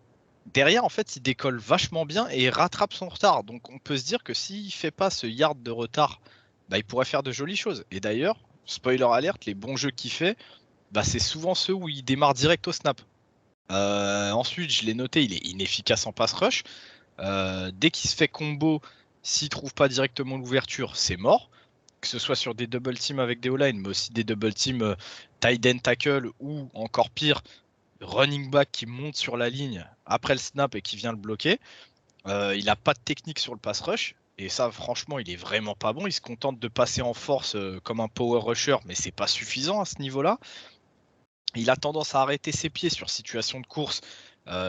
derrière, en fait, il décolle vachement bien et il rattrape son retard. Donc, on peut se dire que s'il fait pas ce yard de retard, bah, il pourrait faire de jolies choses. Et d'ailleurs, spoiler alert, les bons jeux qu'il fait, bah, c'est souvent ceux où il démarre direct au snap. Ensuite, je l'ai noté, il est inefficace en pass rush. Dès qu'il se fait combo, s'il trouve pas directement l'ouverture, c'est mort. Que ce soit sur des double teams avec des O-line, mais aussi des double teams tight end tackle ou encore pire, running back qui monte sur la ligne après le snap et qui vient le bloquer. Il n'a pas de technique sur le pass rush. Et ça, franchement, il est vraiment pas bon. Il se contente de passer en force comme un power rusher, mais c'est pas suffisant à ce niveau-là. Il a tendance à arrêter ses pieds sur situation de course.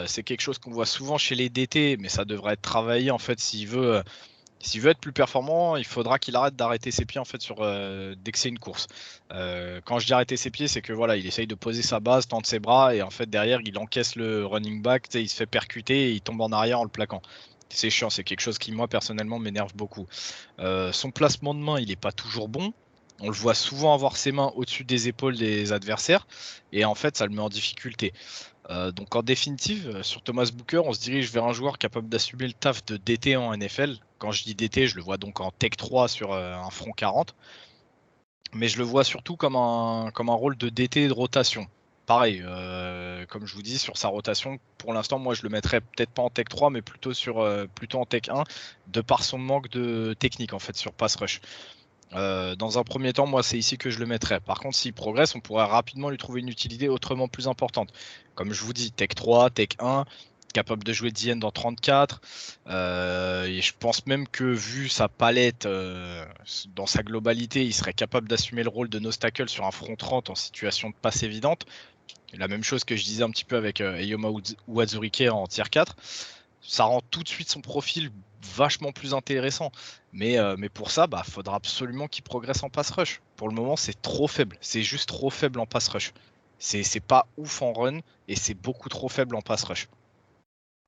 C'est quelque chose qu'on voit souvent chez les DT, mais ça devrait être travaillé en fait s'il veut être plus performant, il faudra qu'il arrête d'arrêter ses pieds en fait sur dès que c'est une course. Quand je dis arrêter ses pieds, c'est que voilà, il essaye de poser sa base, tendre ses bras et en fait derrière il encaisse le running back, il se fait percuter et il tombe en arrière en le plaquant. C'est chiant, c'est quelque chose qui moi personnellement m'énerve beaucoup. Son placement de main, il est pas toujours bon. On le voit souvent avoir ses mains au-dessus des épaules des adversaires et en fait ça le met en difficulté. Donc en définitive, sur Thomas Booker, on se dirige vers un joueur capable d'assumer le taf de DT en NFL. Quand je dis DT, je le vois donc en Tech 3 sur un front 40. Mais je le vois surtout comme un rôle de DT de rotation. Pareil, comme je vous dis, sur sa rotation, pour l'instant, moi je le mettrais peut-être pas en Tech 3, mais plutôt en Tech 1, de par son manque de technique en fait sur pass rush. Dans un premier temps, moi, c'est ici que je le mettrais. Par contre, s'il progresse, on pourrait rapidement lui trouver une utilité autrement plus importante. Comme je vous dis, Tech 3, Tech 1, capable de jouer DN dans 34. Et je pense même que, vu sa palette dans sa globalité, il serait capable d'assumer le rôle de nose tackle sur un front 30 en situation de passe évidente. La même chose que je disais un petit peu avec Eyoma Uwazurike en tier 4. Ça rend tout de suite son profil vachement plus intéressant. Mais pour ça, bah, faudra absolument qu'il progresse en pass rush. Pour le moment, c'est trop faible. C'est juste trop faible en pass rush. C'est pas ouf en run et c'est beaucoup trop faible en pass rush.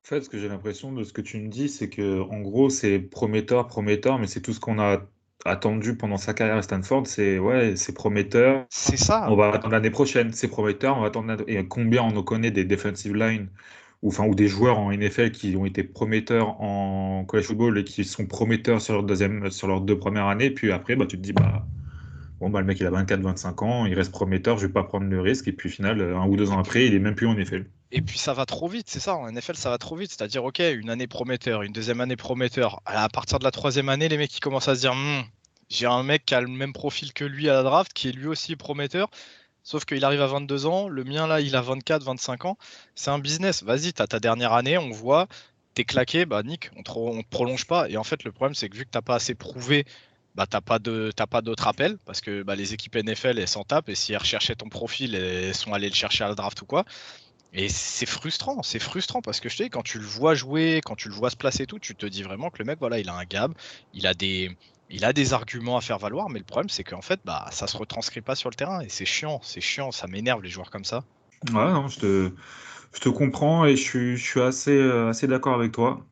En fait, ce que j'ai l'impression de ce que tu me dis, c'est que en gros, c'est prometteur, mais c'est tout ce qu'on a attendu pendant sa carrière à Stanford. C'est ouais, c'est prometteur. C'est ça. On va attendre l'année prochaine. C'est prometteur. On va attendre et combien on en connaît des defensive line ou des joueurs en NFL qui ont été prometteurs en college football et qui sont prometteurs sur leurs 2 premières années. Puis après, bah, tu te dis bah bon bah le mec il a 24-25 ans, il reste prometteur, je vais pas prendre le risque. Et puis au final, 1 ou 2 ans après, il est même plus en NFL. Et puis ça va trop vite, c'est ça. En NFL, ça va trop vite. C'est-à-dire, ok, une année prometteur, une deuxième année prometteur. À partir de la troisième année, les mecs qui commencent à se dire, j'ai un mec qui a le même profil que lui à la draft, qui est lui aussi prometteur. Sauf qu'il arrive à 22 ans, le mien là, il a 24, 25 ans. C'est un business. Vas-y, t'as ta dernière année, on voit, t'es claqué, bah nick, on te prolonge pas. Et en fait, le problème, c'est que vu que t'as pas assez prouvé, bah t'as pas d'autres appels, parce que bah, les équipes NFL, elles s'en tapent, et si elles recherchaient ton profil, elles sont allées le chercher à la draft ou quoi. Et c'est frustrant parce que je te dis, quand tu le vois jouer, quand tu le vois se placer et tout, tu te dis vraiment que le mec, voilà, il a un gab, il a des arguments à faire valoir, mais le problème, c'est qu'en fait, bah, ça se retranscrit pas sur le terrain et c'est chiant, ça m'énerve les joueurs comme ça. Ouais, non, je te comprends et je suis assez d'accord avec toi.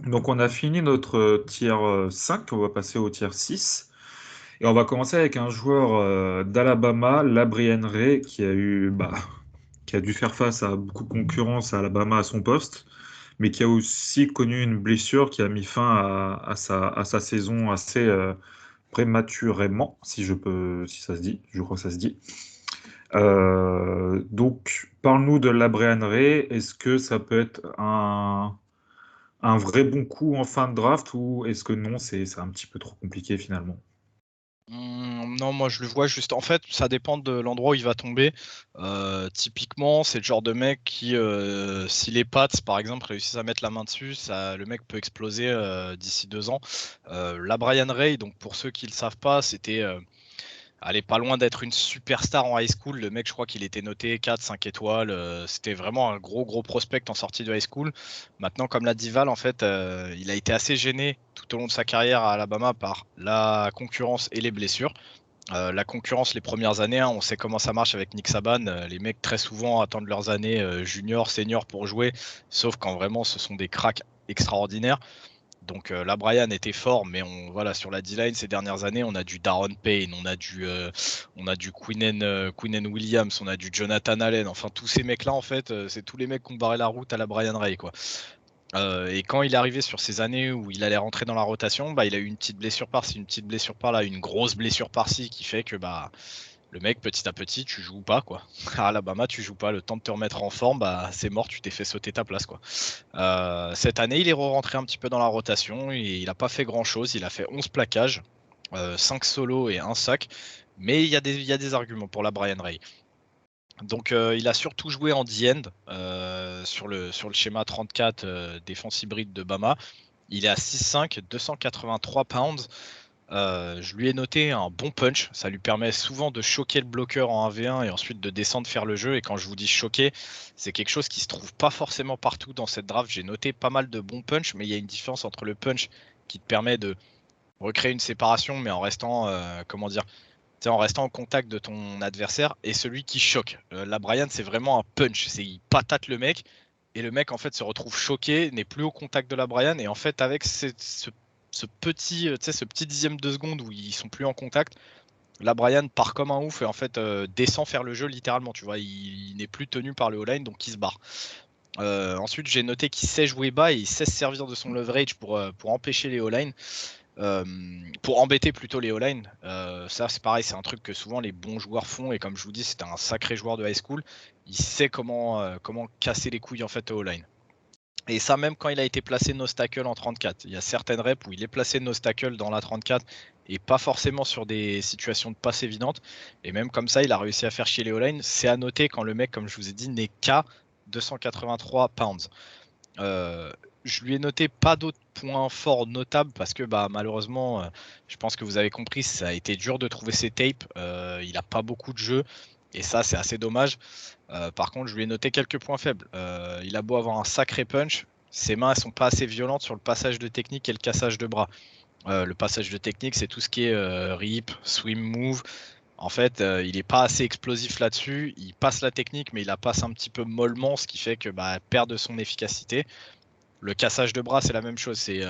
Donc, on a fini notre tier 5, on va passer au tier 6. Et on va commencer avec un joueur d'Alabama, Labrian Ray, qui a dû faire face à beaucoup de concurrence à Alabama à son poste, mais qui a aussi connu une blessure qui a mis fin à sa saison assez prématurément, si ça se dit, je crois que ça se dit. Donc, parle-nous de Labrian Ray. Est-ce que ça peut être un vrai bon coup en fin de draft ou est-ce que non, c'est un petit peu trop compliqué finalement? Non, moi je le vois juste en fait, ça dépend de l'endroit où il va tomber. Typiquement, c'est le genre de mec qui, si les Pats, par exemple, réussissent à mettre la main dessus, le mec peut exploser, d'ici 2 ans. Là, Brian Ray, donc pour ceux qui le savent pas, c'était, allez, pas loin d'être une superstar en high school. Le mec, je crois qu'il était noté 4-5 étoiles. C'était vraiment un gros prospect en sortie de high school. Maintenant, comme l'a dit Val, en fait, il a été assez gêné tout au long de sa carrière à Alabama par la concurrence et les blessures. La concurrence les premières années, hein, on sait comment ça marche avec Nick Saban. Les mecs très souvent attendent leurs années junior, senior pour jouer, sauf quand vraiment ce sont des cracks extraordinaires. Donc là, Brian était fort, mais voilà, sur la D-line ces dernières années, on a du Daron Payne, on a du Quinnen Williams, on a du Jonathan Allen. Enfin, tous ces mecs-là, en fait, c'est tous les mecs qui ont barré la route à la Brian Ray, quoi. Et quand il est arrivé sur ces années où il allait rentrer dans la rotation, bah, il a eu une petite blessure par-ci, une petite blessure par-là, une grosse blessure par-ci, qui fait que bah, le mec, petit à petit, tu joues pas, quoi. À Alabama, tu joues pas. Le temps de te remettre en forme, bah, c'est mort, tu t'es fait sauter ta place, quoi. Cette année, il est rentré un petit peu dans la rotation et il n'a pas fait grand-chose. Il a fait 11 plaquages, 5 solos et 1 sac. Mais il y a des arguments pour la Brian Ray. Donc il a surtout joué en D-end sur le schéma 34 défense hybride de Bama. Il est à 6'5", 283 pounds. Je lui ai noté un bon punch. Ça lui permet souvent de choquer le bloqueur en 1v1 et ensuite de descendre faire le jeu. Et quand je vous dis choquer, c'est quelque chose qui se trouve pas forcément partout dans cette draft. J'ai noté pas mal de bons punch, mais il y a une différence entre le punch qui te permet de recréer une séparation, mais en restant, comment dire, en restant en contact de ton adversaire, et celui qui choque. La Brian, c'est vraiment un punch. Il patate le mec, et le mec en fait se retrouve choqué, n'est plus au contact de la Brian, et en fait avec ce petit dixième de seconde où ils sont plus en contact, la Brian part comme un ouf et en fait descend faire le jeu littéralement. Tu vois, il n'est plus tenu par le O-line, donc il se barre. Ensuite, j'ai noté qu'il sait jouer bas et il sait se servir de son leverage pour empêcher les O-line. Pour embêter plutôt les O-line. Ça, c'est pareil, c'est un truc que souvent les bons joueurs font. Et comme je vous dis, c'était un sacré joueur de high school. Il sait comment casser les couilles en fait au O-line. Et ça, même quand il a été placé nose tackle en 34. Il y a certaines reps où il est placé nose tackle dans la 34 et pas forcément sur des situations de passe évidentes. Et même comme ça, il a réussi à faire chier les O-line. C'est à noter quand le mec, comme je vous ai dit, n'est qu'à 283 pounds. Je lui ai noté pas d'autres points forts notables parce que bah, malheureusement, je pense que vous avez compris, ça a été dur de trouver ses tapes. Il n'a pas beaucoup de jeux et ça, c'est assez dommage. Par contre, je lui ai noté quelques points faibles. Il a beau avoir un sacré punch, ses mains ne sont pas assez violentes sur le passage de technique et le cassage de bras. Le passage de technique, c'est tout ce qui est rip, swim move. En fait, il n'est pas assez explosif là-dessus. Il passe la technique, mais il la passe un petit peu mollement, ce qui fait que bah, perd de son efficacité. Le cassage de bras, c'est la même chose. C'est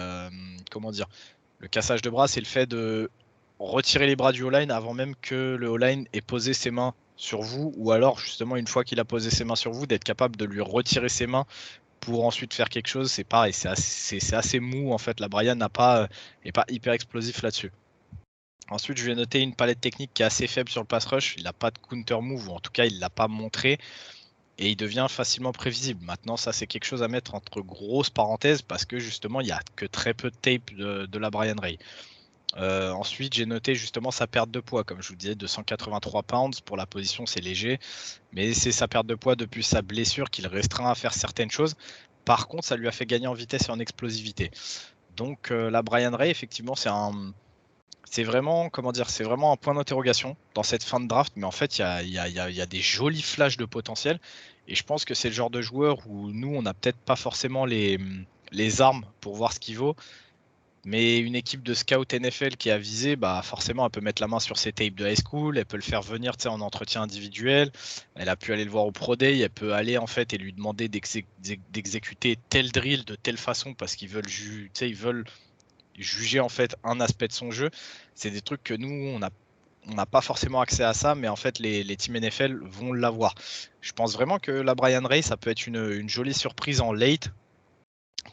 comment dire. Le cassage de bras, c'est le fait de retirer les bras du O-line avant même que le O-line ait posé ses mains sur vous, ou alors justement une fois qu'il a posé ses mains sur vous, d'être capable de lui retirer ses mains pour ensuite faire quelque chose. C'est pareil, c'est assez mou en fait. La Brian n'est pas hyper explosif là-dessus. Ensuite, je lui ai noté une palette technique qui est assez faible sur le pass rush. Il n'a pas de counter move, ou en tout cas, il ne l'a pas montré. Et il devient facilement prévisible. Maintenant, ça, c'est quelque chose à mettre entre grosses parenthèses parce que justement, il n'y a que très peu de tape de la Brian Ray. Ensuite, j'ai noté justement sa perte de poids. Comme je vous disais, 283 pounds pour la position, c'est léger. Mais c'est sa perte de poids depuis sa blessure qui le restreint à faire certaines choses. Par contre, ça lui a fait gagner en vitesse et en explosivité. Donc, la Brian Ray, effectivement, c'est vraiment, comment dire, c'est vraiment un point d'interrogation dans cette fin de draft, mais en fait, il y a des jolis flashs de potentiel. Et je pense que c'est le genre de joueur où nous, on n'a peut-être pas forcément les armes pour voir ce qu'il vaut. Mais une équipe de scout NFL qui est avisée, bah forcément, elle peut mettre la main sur ses tapes de high school, elle peut le faire venir en entretien individuel, elle a pu aller le voir au Pro Day, elle peut aller en fait et lui demander d'exécuter tel drill de telle façon parce qu'ils veulent, ils veulent juger en fait un aspect de son jeu. C'est des trucs que nous, on n'a pas forcément accès à ça, mais en fait, les teams NFL vont l'avoir. Je pense vraiment que la Brian Ray, ça peut être une jolie surprise en late,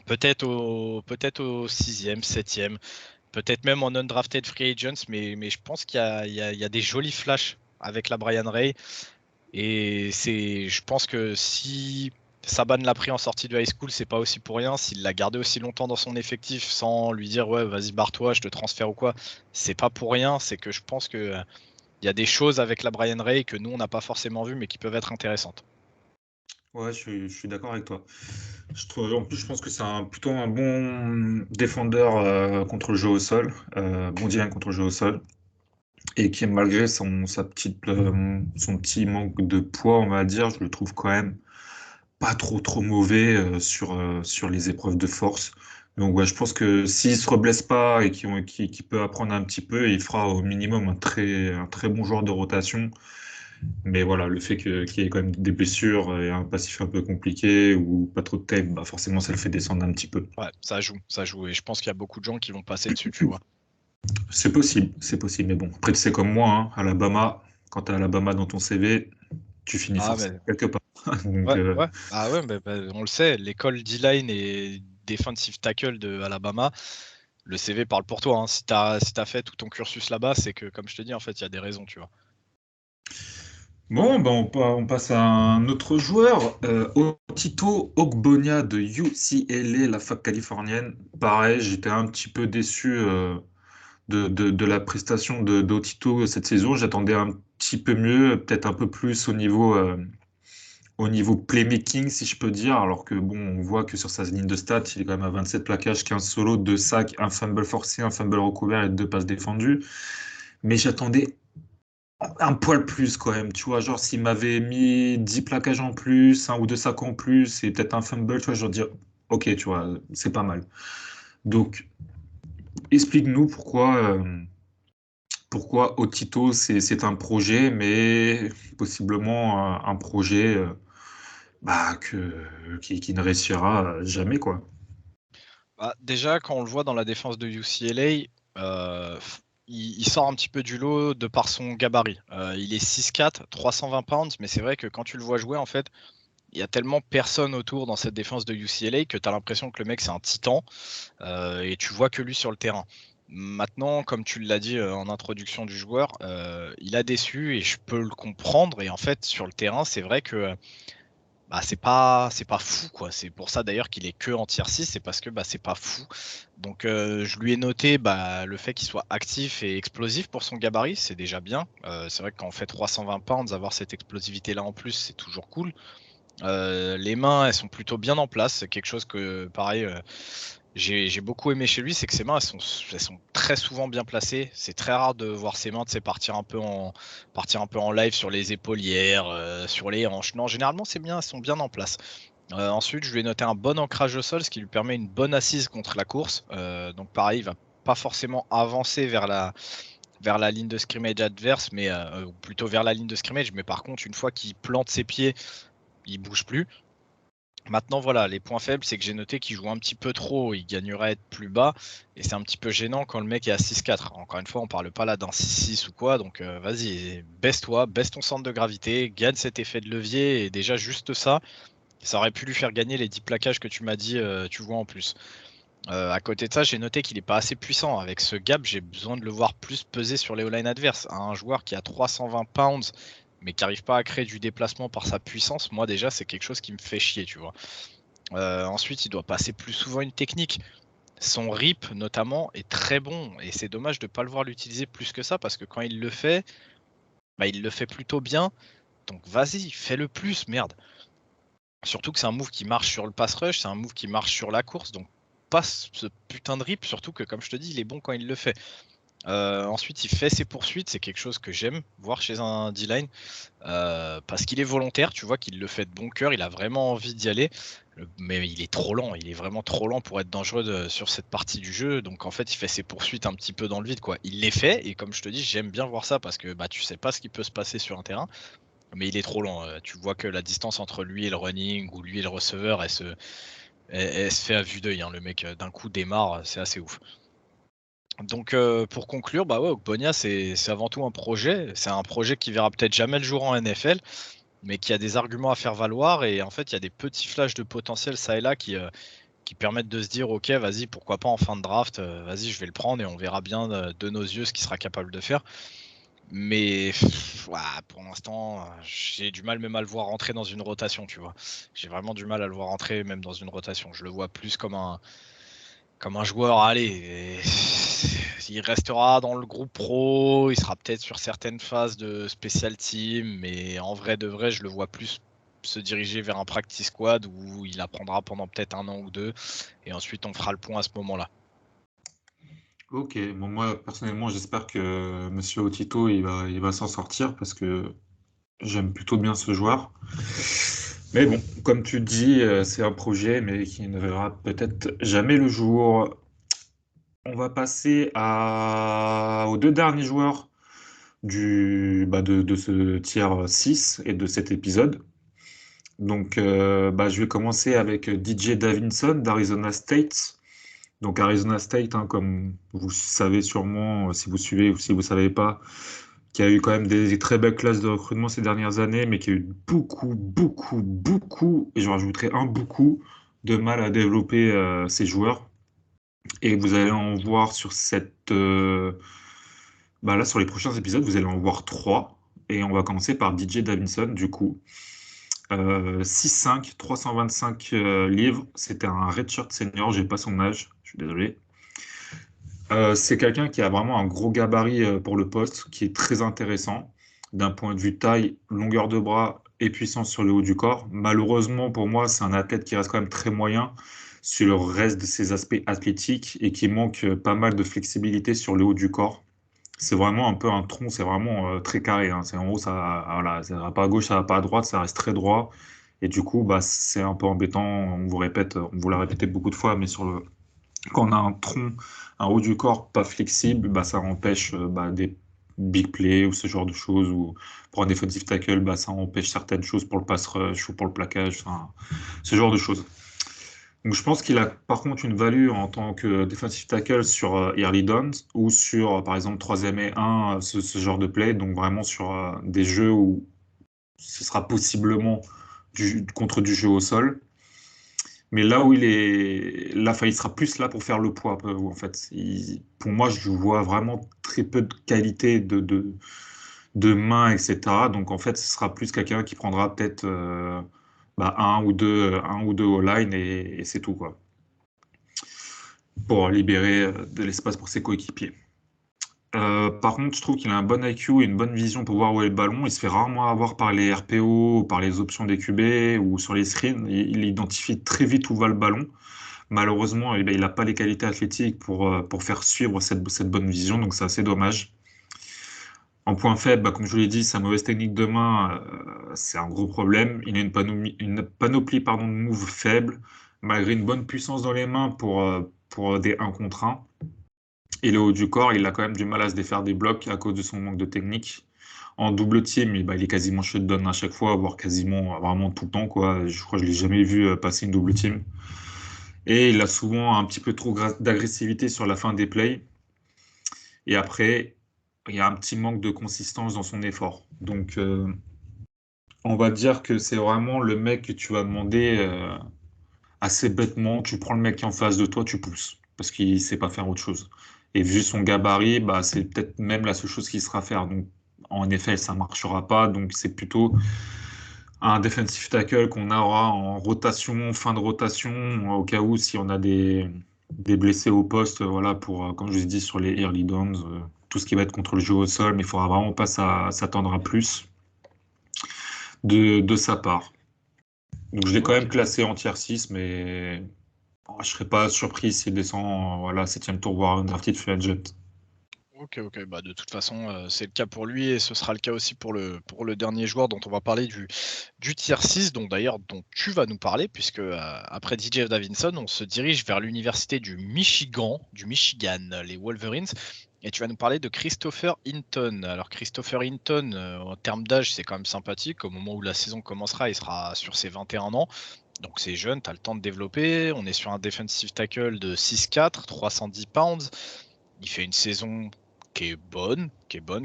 peut-être au 6e, 7e, peut-être même en undrafted free agents, mais je pense qu'il y a des jolis flashs avec la Brian Ray. Et je pense que si Saban l'a pris en sortie de high school, c'est pas aussi pour rien. S'il l'a gardé aussi longtemps dans son effectif sans lui dire ouais, vas-y, barre-toi, je te transfère ou quoi, c'est pas pour rien. C'est que je pense que il y a des choses avec la Brian Ray que nous on n'a pas forcément vu, mais qui peuvent être intéressantes. Ouais, je suis d'accord avec toi. En plus, je pense que c'est plutôt un bon défendeur contre le jeu au sol, bon divin contre le jeu au sol, et qui, malgré son petit manque de poids, on va dire, je le trouve quand même pas trop mauvais sur les épreuves de force. Donc ouais, je pense que s'il se reblesse pas et qu'il peut apprendre un petit peu, il fera au minimum un très bon joueur de rotation. Mais voilà, le fait qu'il y ait quand même des blessures et un passif un peu compliqué ou pas trop de tape, bah forcément ça le fait descendre un petit peu. Ouais, ça joue. Et je pense qu'il y a beaucoup de gens qui vont passer dessus, tu vois. C'est possible. Mais bon, après tu sais comme moi, hein, Alabama, quand t'as Alabama dans ton CV, tu finis Ah, mais forcément quelque part. Donc ouais, ouais. Ah ouais, on le sait, l'école D-line et defensive tackle de Alabama, le CV parle pour toi. Hein. Si t'as fait tout ton cursus là-bas, c'est que, comme je te dis, en fait, il y a des raisons, tu vois. bon, ben on passe à un autre joueur, Otito Ogbonia de UCLA, la fac californienne. Pareil, j'étais un petit peu déçu de la prestation d'Otito cette saison. J'attendais un petit peu mieux, peut-être un peu plus au niveau playmaking, si je peux dire. Alors que bon, on voit que sur sa ligne de stats, il est quand même à 27 plaquages, 15 solos, 2 sacs, un fumble forcé, un fumble recouvert et 2 passes défendues. Mais j'attendais un poil plus quand même, tu vois, genre s'il m'avait mis 10 plaquages en plus, un ou deux sacs en plus et peut-être un fumble, tu vois, je veux dire, ok, tu vois, c'est pas mal. Donc, explique-nous pourquoi Otito, c'est un projet, mais possiblement un projet bah, qui ne réussira jamais, quoi. Bah, déjà, quand on le voit dans la défense de UCLA, il sort un petit peu du lot de par son gabarit. Il est 6'4", 320 pounds, mais c'est vrai que quand tu le vois jouer, en fait, il y a tellement personne autour dans cette défense de UCLA que tu as l'impression que le mec c'est un titan et tu vois que lui sur le terrain. Maintenant, comme tu l'as dit en introduction du joueur, il a déçu et je peux le comprendre. Et en fait, sur le terrain, c'est vrai que bah, c'est pas fou quoi. C'est pour ça d'ailleurs qu'il est que en tier 6, c'est parce que bah, c'est pas fou. Donc je lui ai noté bah, le fait qu'il soit actif et explosif pour son gabarit, c'est déjà bien. C'est vrai que quand on fait 320 pounds, avoir cette explosivité là en plus, c'est toujours cool. Les mains, elles sont plutôt bien en place. C'est quelque chose que, pareil, j'ai beaucoup aimé chez lui, c'est que ses mains, elles sont très souvent bien placées. C'est très rare de voir ses mains, partir un peu en live sur les épaulières, sur les hanches. Non, généralement, c'est bien, elles sont bien en place. Ensuite, je lui ai noté un bon ancrage au sol, ce qui lui permet une bonne assise contre la course. Donc, pareil, il va pas forcément avancer vers la ligne de scrimmage adverse, mais ou plutôt vers la ligne de scrimmage. Mais par contre, une fois qu'il plante ses pieds, il bouge plus. Maintenant, voilà, les points faibles, c'est que j'ai noté qu'il joue un petit peu trop, il gagnerait à être plus bas, et c'est un petit peu gênant quand le mec est à 6-4. Encore une fois, on parle pas là d'un 6-6 ou quoi, donc vas-y, baisse-toi, baisse ton centre de gravité, gagne cet effet de levier, et déjà juste ça, ça aurait pu lui faire gagner les 10 plaquages que tu m'as dit, tu vois en plus. À côté de ça, j'ai noté qu'il n'est pas assez puissant. Avec ce gap, j'ai besoin de le voir plus peser sur les O-line adverses. Un joueur qui a 320 pounds, mais qui n'arrive pas à créer du déplacement par sa puissance, moi déjà, c'est quelque chose qui me fait chier, tu vois. Ensuite, il doit passer plus souvent une technique. Son rip, notamment, est très bon. Et c'est dommage de ne pas le voir l'utiliser plus que ça, parce que quand il le fait, bah, il le fait plutôt bien. Donc vas-y, fais-le plus, merde. Surtout que c'est un move qui marche sur le pass rush, c'est un move qui marche sur la course. Donc passe ce putain de rip, surtout que, comme je te dis, il est bon quand il le fait. Ensuite, il fait ses poursuites, c'est quelque chose que j'aime voir chez un D-line, parce qu'il est volontaire, tu vois qu'il le fait de bon cœur, il a vraiment envie d'y aller, mais il est trop lent, il est vraiment trop lent pour être dangereux sur cette partie du jeu, donc en fait, il fait ses poursuites un petit peu dans le vide, quoi. Il les fait et comme je te dis, j'aime bien voir ça parce que, bah, tu sais pas ce qui peut se passer sur un terrain, mais il est trop lent, tu vois que la distance entre lui et le running ou lui et le receveur, elle se fait à vue d'œil, hein. Le mec, d'un coup démarre, c'est assez ouf. Donc, pour conclure, bah, ouais, Ogbonia, c'est avant tout un projet. C'est un projet qui verra peut-être jamais le jour en NFL, mais qui a des arguments à faire valoir et en fait, il y a des petits flashs de potentiel ça et là qui permettent de se dire: «OK, vas-y, pourquoi pas en fin de draft, vas-y, je vais le prendre et on verra bien, de nos yeux ce qu'il sera capable de faire». Mais ouah, pour l'instant, j'ai du mal même à le voir rentrer dans une rotation, tu vois? J'ai vraiment du mal à le voir rentrer même dans une rotation. Je le vois plus comme un joueur, allez, il restera dans le groupe pro, il sera peut-être sur certaines phases de special team, mais en vrai de vrai, je le vois plus se diriger vers un practice squad où il apprendra pendant peut-être 1 an ou 2 et ensuite on fera le point à ce moment-là. Ok, bon, moi personnellement j'espère que Monsieur Otito il va s'en sortir parce que j'aime plutôt bien ce joueur. Mais bon, comme tu dis, c'est un projet mais qui ne verra peut-être jamais le jour. On va passer aux deux derniers joueurs de ce tier 6 et de cet épisode. Donc, je vais commencer avec DJ Davinson d'Arizona State. Donc, Arizona State, hein, comme vous savez sûrement, si vous suivez ou si vous ne savez pas, qui a eu quand même des très belles classes de recrutement ces dernières années, mais qui a eu beaucoup, beaucoup, beaucoup, et je rajouterai un beaucoup, de mal à développer ses joueurs. Et vous allez en voir là, sur les prochains épisodes, vous allez en voir trois. Et on va commencer par DJ Davinson, du coup. 6'5", 325 livres. C'était un redshirt senior, j'ai pas son âge, je suis désolé. C'est quelqu'un qui a vraiment un gros gabarit pour le poste, qui est très intéressant d'un point de vue taille, longueur de bras et puissance sur le haut du corps. Malheureusement, pour moi, c'est un athlète qui reste quand même très moyen sur le reste de ses aspects athlétiques et qui manque pas mal de flexibilité sur le haut du corps. C'est vraiment un peu un tronc, c'est vraiment très carré, hein. C'est en haut, voilà, ça va pas à gauche, ça va pas à droite, ça reste très droit. Et du coup, c'est un peu embêtant. On vous l'a répété beaucoup de fois, mais quand on a un tronc, un haut du corps pas flexible, ça empêche des big plays ou ce genre de choses. Ou pour un defensive tackle, ça empêche certaines choses pour le pass rush ou pour le plaquage, enfin, ce genre de choses. Donc je pense qu'il a par contre une value en tant que defensive tackle sur early downs ou sur par exemple 3e et 1, ce genre de play. Donc vraiment sur des jeux où ce sera possiblement contre du jeu au sol. Mais là où il est, là, enfin, il sera plus là pour faire le poids, en fait. Pour moi, je vois vraiment très peu de qualité de main, etc. Donc, en fait, ce sera plus quelqu'un qui prendra peut-être un ou deux all-line et c'est tout, quoi. Pour libérer de l'espace pour ses coéquipiers. Par contre, je trouve qu'il a un bon IQ et une bonne vision pour voir où est le ballon. Il se fait rarement avoir par les RPO, par les options des QB ou sur les screens. Il identifie très vite où va le ballon. Malheureusement, il n'a pas les qualités athlétiques pour faire suivre cette bonne vision, donc c'est assez dommage. En point faible, comme je vous l'ai dit, sa mauvaise technique de main, c'est un gros problème. Il a une panoplie pardon, de moves faibles, malgré une bonne puissance dans les mains pour des 1 contre 1. Et le haut du corps, il a quand même du mal à se défaire des blocs à cause de son manque de technique. En double team, il est quasiment shutdown à chaque fois, voire quasiment vraiment tout le temps, quoi. Je crois que je l'ai jamais vu passer une double team. Et il a souvent un petit peu trop d'agressivité sur la fin des plays. Et après, il y a un petit manque de consistance dans son effort. Donc, on va dire que c'est vraiment le mec que tu vas demander assez bêtement. Tu prends le mec qui est en face de toi, tu pousses. Parce qu'il sait pas faire autre chose. Et vu son gabarit, c'est peut-être même la seule chose qu'il sera faire. Donc, en effet, ça marchera pas. Donc, c'est plutôt un defensive tackle qu'on aura en rotation, fin de rotation, au cas où si on a des blessés au poste, voilà, pour, comme je vous ai dit, sur les early downs, tout ce qui va être contre le jeu au sol, mais il faudra vraiment pas s'attendre à plus de sa part. Donc je l'ai quand Ok. même classé en tier 6, mais je serais pas surpris s'il descend, voilà, 7e tour, voire un drafted free agent. Ok. Bah, de toute façon, c'est le cas pour lui et ce sera le cas aussi pour le dernier joueur dont on va parler du tier 6, dont tu vas nous parler, puisque après DJ Davinson, on se dirige vers l'université du Michigan, les Wolverines. Et tu vas nous parler de Christopher Hinton. Alors Christopher Hinton, en termes d'âge, c'est quand même sympathique. Au moment où la saison commencera, il sera sur ses 21 ans. Donc c'est jeune, tu as le temps de développer. On est sur un defensive tackle de 6'4", 310 pounds. Il fait une saison qui est bonne,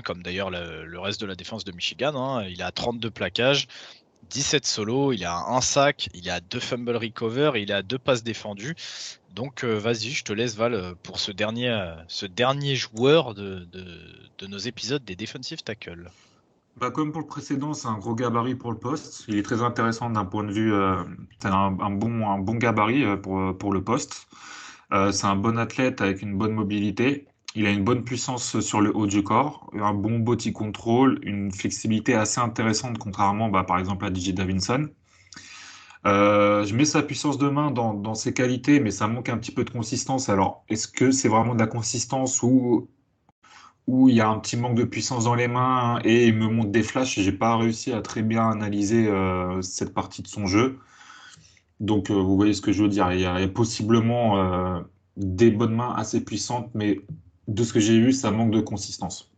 comme d'ailleurs le reste de la défense de Michigan, hein. Il a 32 plaquages, 17 solos, il a un sac, il a 2 fumble recover, il a 2 passes défendues. Donc vas-y, je te laisse Val pour ce dernier joueur de nos épisodes des defensive tackles. Bah, comme pour le précédent, c'est un gros gabarit pour le poste. Il est très intéressant d'un point de vue, c'est un bon gabarit pour le poste. C'est un bon athlète avec une bonne mobilité. Il a une bonne puissance sur le haut du corps, un bon body control, une flexibilité assez intéressante, contrairement par exemple à DJ Davinson. Je mets sa puissance de main dans ses qualités, mais ça manque un petit peu de consistance. Alors, est-ce que c'est vraiment de la consistance ou il y a un petit manque de puissance dans les mains et il me montre des flashs? J'ai pas réussi à très bien analyser cette partie de son jeu. Donc, vous voyez ce que je veux dire. Il y a possiblement des bonnes mains assez puissantes, mais de ce que j'ai vu, ça manque de consistance.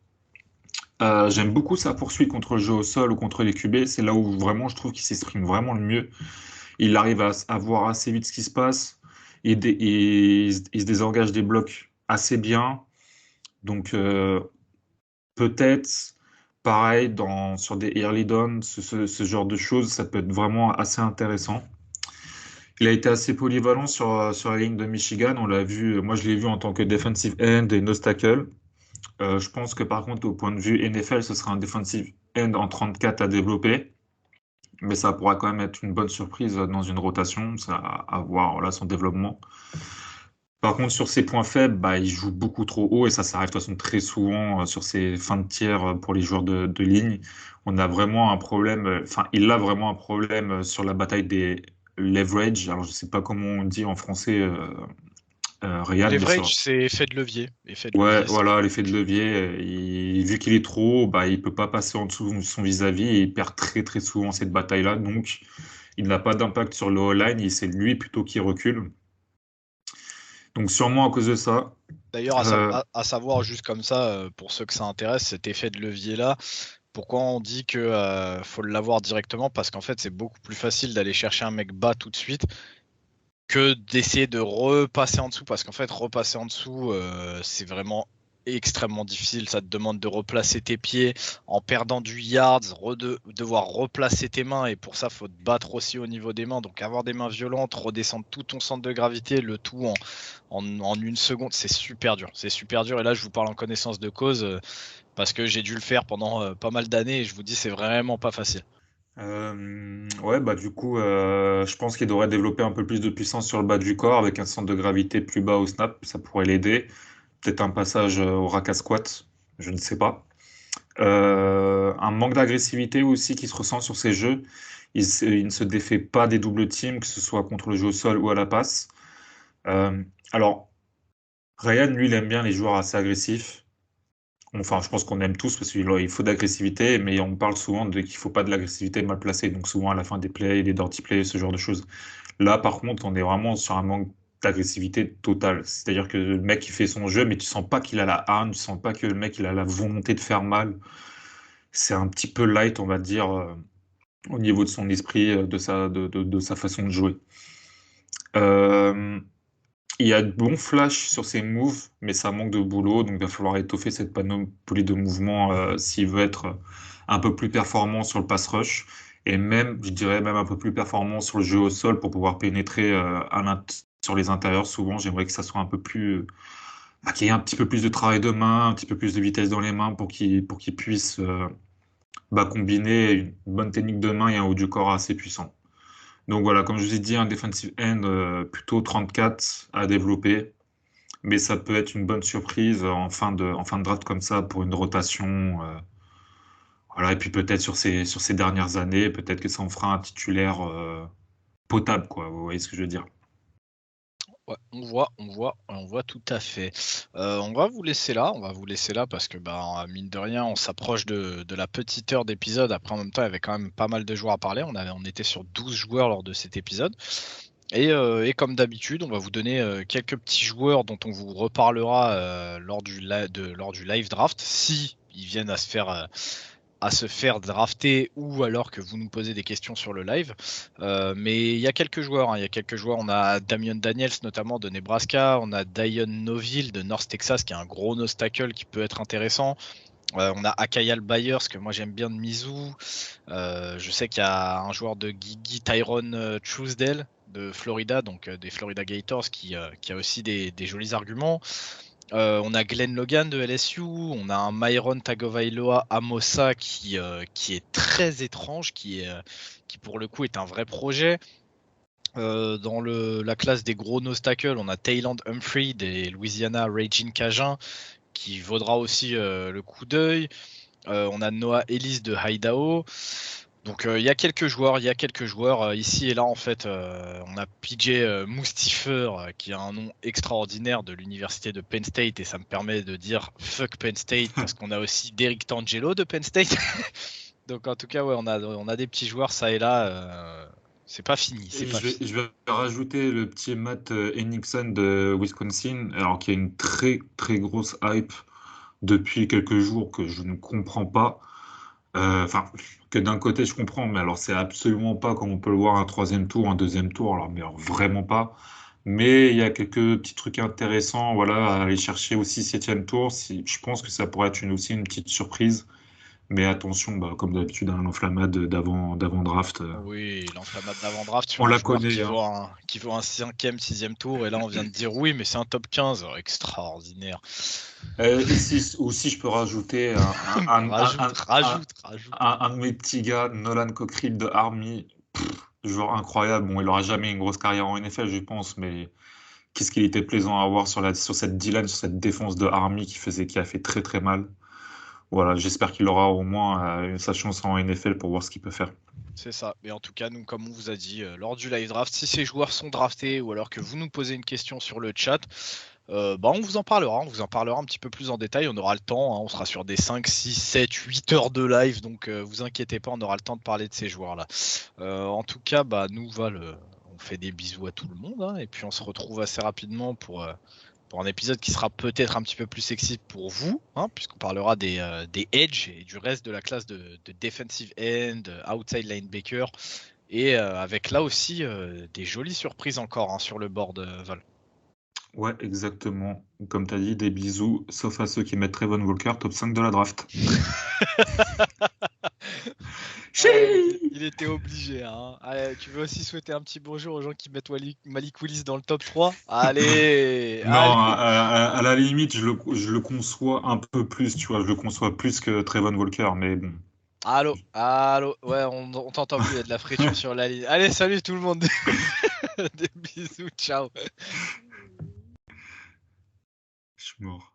J'aime beaucoup sa poursuite contre le jeu au sol ou contre les QB. C'est là où vraiment je trouve qu'il s'exprime vraiment le mieux. Il arrive à voir assez vite ce qui se passe. Il se désengage des blocs assez bien. Donc peut-être pareil sur des early downs, ce genre de choses, ça peut être vraiment assez intéressant. Il a été assez polyvalent sur la ligne de Michigan. On l'a vu, moi je l'ai vu en tant que defensive end et nose tackle. Je pense que par contre, au point de vue NFL, ce sera un defensive end en 34 à développer. Mais ça pourra quand même être une bonne surprise dans une rotation, ça à voir là, son développement. Par contre, sur ses points faibles, il joue beaucoup trop haut et ça arrive de toute façon très souvent sur ses fins de tiers pour les joueurs de ligne. On a vraiment un problème, enfin, il a vraiment un problème sur la bataille des leverage. Alors, je sais pas comment on dit en français, Ryan, mais Leverage, c'est effet de levier. ouais, C'est voilà, l'effet de levier. Vu qu'il est trop haut, il peut pas passer en dessous de son vis-à-vis et il perd très très souvent cette bataille-là. Donc, il n'a pas d'impact sur le O-line et c'est lui plutôt qui recule. Donc, sûrement à cause de ça. D'ailleurs, Euh, à savoir, juste comme ça, pour ceux que ça intéresse, cet effet de levier-là, pourquoi on dit que faut l'avoir directement? Parce qu'en fait, c'est beaucoup plus facile d'aller chercher un mec bas tout de suite que d'essayer de repasser en dessous. Parce qu'en fait, repasser en dessous, c'est vraiment extrêmement difficile. Ça te demande de replacer tes pieds en perdant du yards, devoir replacer tes mains. Et pour ça, faut te battre aussi au niveau des mains. Donc avoir des mains violentes, redescendre tout ton centre de gravité, le tout en une seconde, c'est super dur. C'est super dur. Et là, je vous parle en connaissance de cause parce que j'ai dû le faire pendant pas mal d'années et je vous dis, c'est vraiment pas facile. ouais, du coup, je pense qu'il devrait développer un peu plus de puissance sur le bas du corps avec un centre de gravité plus bas au snap, ça pourrait l'aider. Peut-être un passage au rack squat, je ne sais pas. Un manque d'agressivité aussi qui se ressent sur ces jeux. Il ne se défait pas des doubles teams, que ce soit contre le jeu au sol ou à la passe. Alors, Ryan, lui, il aime bien les joueurs assez agressifs. Enfin, je pense qu'on aime tous parce qu'il faut de l'agressivité, mais on parle souvent de qu'il faut pas de l'agressivité mal placée. Donc souvent à la fin des plays, des dirty plays, ce genre de choses. Là, par contre, on est vraiment sur un manque d'agressivité totale. C'est-à-dire que le mec il fait son jeu, mais tu sens pas qu'il a la hargne, tu sens pas que le mec il a la volonté de faire mal. C'est un petit peu light, on va dire, au niveau de son esprit, de sa façon de jouer. Euh, il y a de bons flashs sur ses moves, mais ça manque de boulot, donc il va falloir étoffer cette panoplie de mouvements s'il veut être un peu plus performant sur le pass rush, et même, je dirais même un peu plus performant sur le jeu au sol pour pouvoir pénétrer sur les intérieurs. Souvent, j'aimerais que ça soit un peu plus, qu'il y ait un petit peu plus de travail de main, un petit peu plus de vitesse dans les mains pour qu'il puisse combiner une bonne technique de main et un haut du corps assez puissant. Donc voilà, comme je vous ai dit, un defensive end plutôt 34 à développer, mais ça peut être une bonne surprise en fin de draft comme ça pour une rotation. Voilà, et puis peut-être sur ces dernières années, peut-être que ça en fera un titulaire potable, quoi. Vous voyez ce que je veux dire? Ouais, on voit tout à fait. On va vous laisser là parce que mine de rien, on s'approche de la petite heure d'épisode. Après, en même temps, il y avait quand même pas mal de joueurs à parler. On était sur 12 joueurs lors de cet épisode. Et comme d'habitude, on va vous donner quelques petits joueurs dont on vous reparlera lors du live draft, si ils viennent à se faire drafter ou alors que vous nous posez des questions sur le live. Mais il y a quelques joueurs. On a Damian Daniels notamment de Nebraska. On a Dion Noville de North Texas qui est un gros nose tackle qui peut être intéressant. On a Akayal Byers que moi j'aime bien de Mizzou. Je sais qu'il y a un joueur de Gigi, Tyrone Truesdale de Florida, donc des Florida Gators qui a aussi des jolis arguments. On a Glenn Logan de LSU, on a un Myron Tagovailoa Amosa qui est très étrange, qui pour le coup est un vrai projet. Dans la classe des gros nose tackle, on a Tayland Humphrey des Louisiana Raging Cajun qui vaudra aussi le coup d'œil. On a Noah Ellis de Idaho. Donc il y a quelques joueurs ici et là en fait. On a PJ Moustifer qui a un nom extraordinaire de l'université de Penn State et ça me permet de dire fuck Penn State parce qu'on a aussi Derek Tangelo de Penn State. Donc en tout cas ouais, on a des petits joueurs ça et là. C'est pas fini. Je vais rajouter le petit Matt Henningsen de Wisconsin, alors qu'il y a une très très grosse hype depuis quelques jours que je ne comprends pas. Enfin, que d'un côté je comprends, mais alors c'est absolument pas comme on peut le voir un troisième tour, un deuxième tour, mais alors vraiment pas. Mais il y a quelques petits trucs intéressants, voilà, à aller chercher aussi septième tour. Si, je pense que ça pourrait être aussi une petite surprise. Mais attention, comme d'habitude, l'enflammade d'avant draft, Oui, l'enflammade d'avant-draft sur on un la joueur connaît, hein. qui vaut un cinquième, sixième tour, et là on vient de dire oui, mais c'est un top 15, extraordinaire. Et si, aussi, je peux rajouter Rajoute. un de mes petits gars, Nolan Cockerill de Army, joueur incroyable. Bon, il aura jamais une grosse carrière en NFL, je pense, mais qu'est-ce qu'il était plaisant à voir sur cette D-line, sur cette défense de Army qui a fait très très mal. Voilà, j'espère qu'il aura au moins sa chance en NFL pour voir ce qu'il peut faire. C'est ça. Mais en tout cas, nous, comme on vous a dit lors du live draft, si ces joueurs sont draftés ou alors que vous nous posez une question sur le chat, on vous en parlera. On vous en parlera un petit peu plus en détail. On aura le temps. On sera sur des 5, 6, 7, 8 heures de live. Donc, vous inquiétez pas, on aura le temps de parler de ces joueurs-là. En tout cas, nous, on fait des bisous à tout le monde. Et puis, on se retrouve assez rapidement pour un épisode qui sera peut-être un petit peu plus sexy pour vous, puisqu'on parlera des edge et du reste de la classe de defensive end, outside linebacker, et avec là aussi des jolies surprises encore sur le board, Val. Ouais, exactement. Comme tu as dit, des bisous, sauf à ceux qui mettent Trevon Walker, top 5 de la draft. Il était obligé. Allez, tu veux aussi souhaiter un petit bonjour aux gens qui mettent Malik Willis dans le top 3? Allez, Non, allez. à la limite, je le conçois un peu plus, tu vois, je le conçois plus que Trevon Walker, mais bon. Allô, ouais, on t'entend plus, il y a de la friture sur la ligne. Allez, salut tout le monde. Des bisous, ciao. Je suis mort.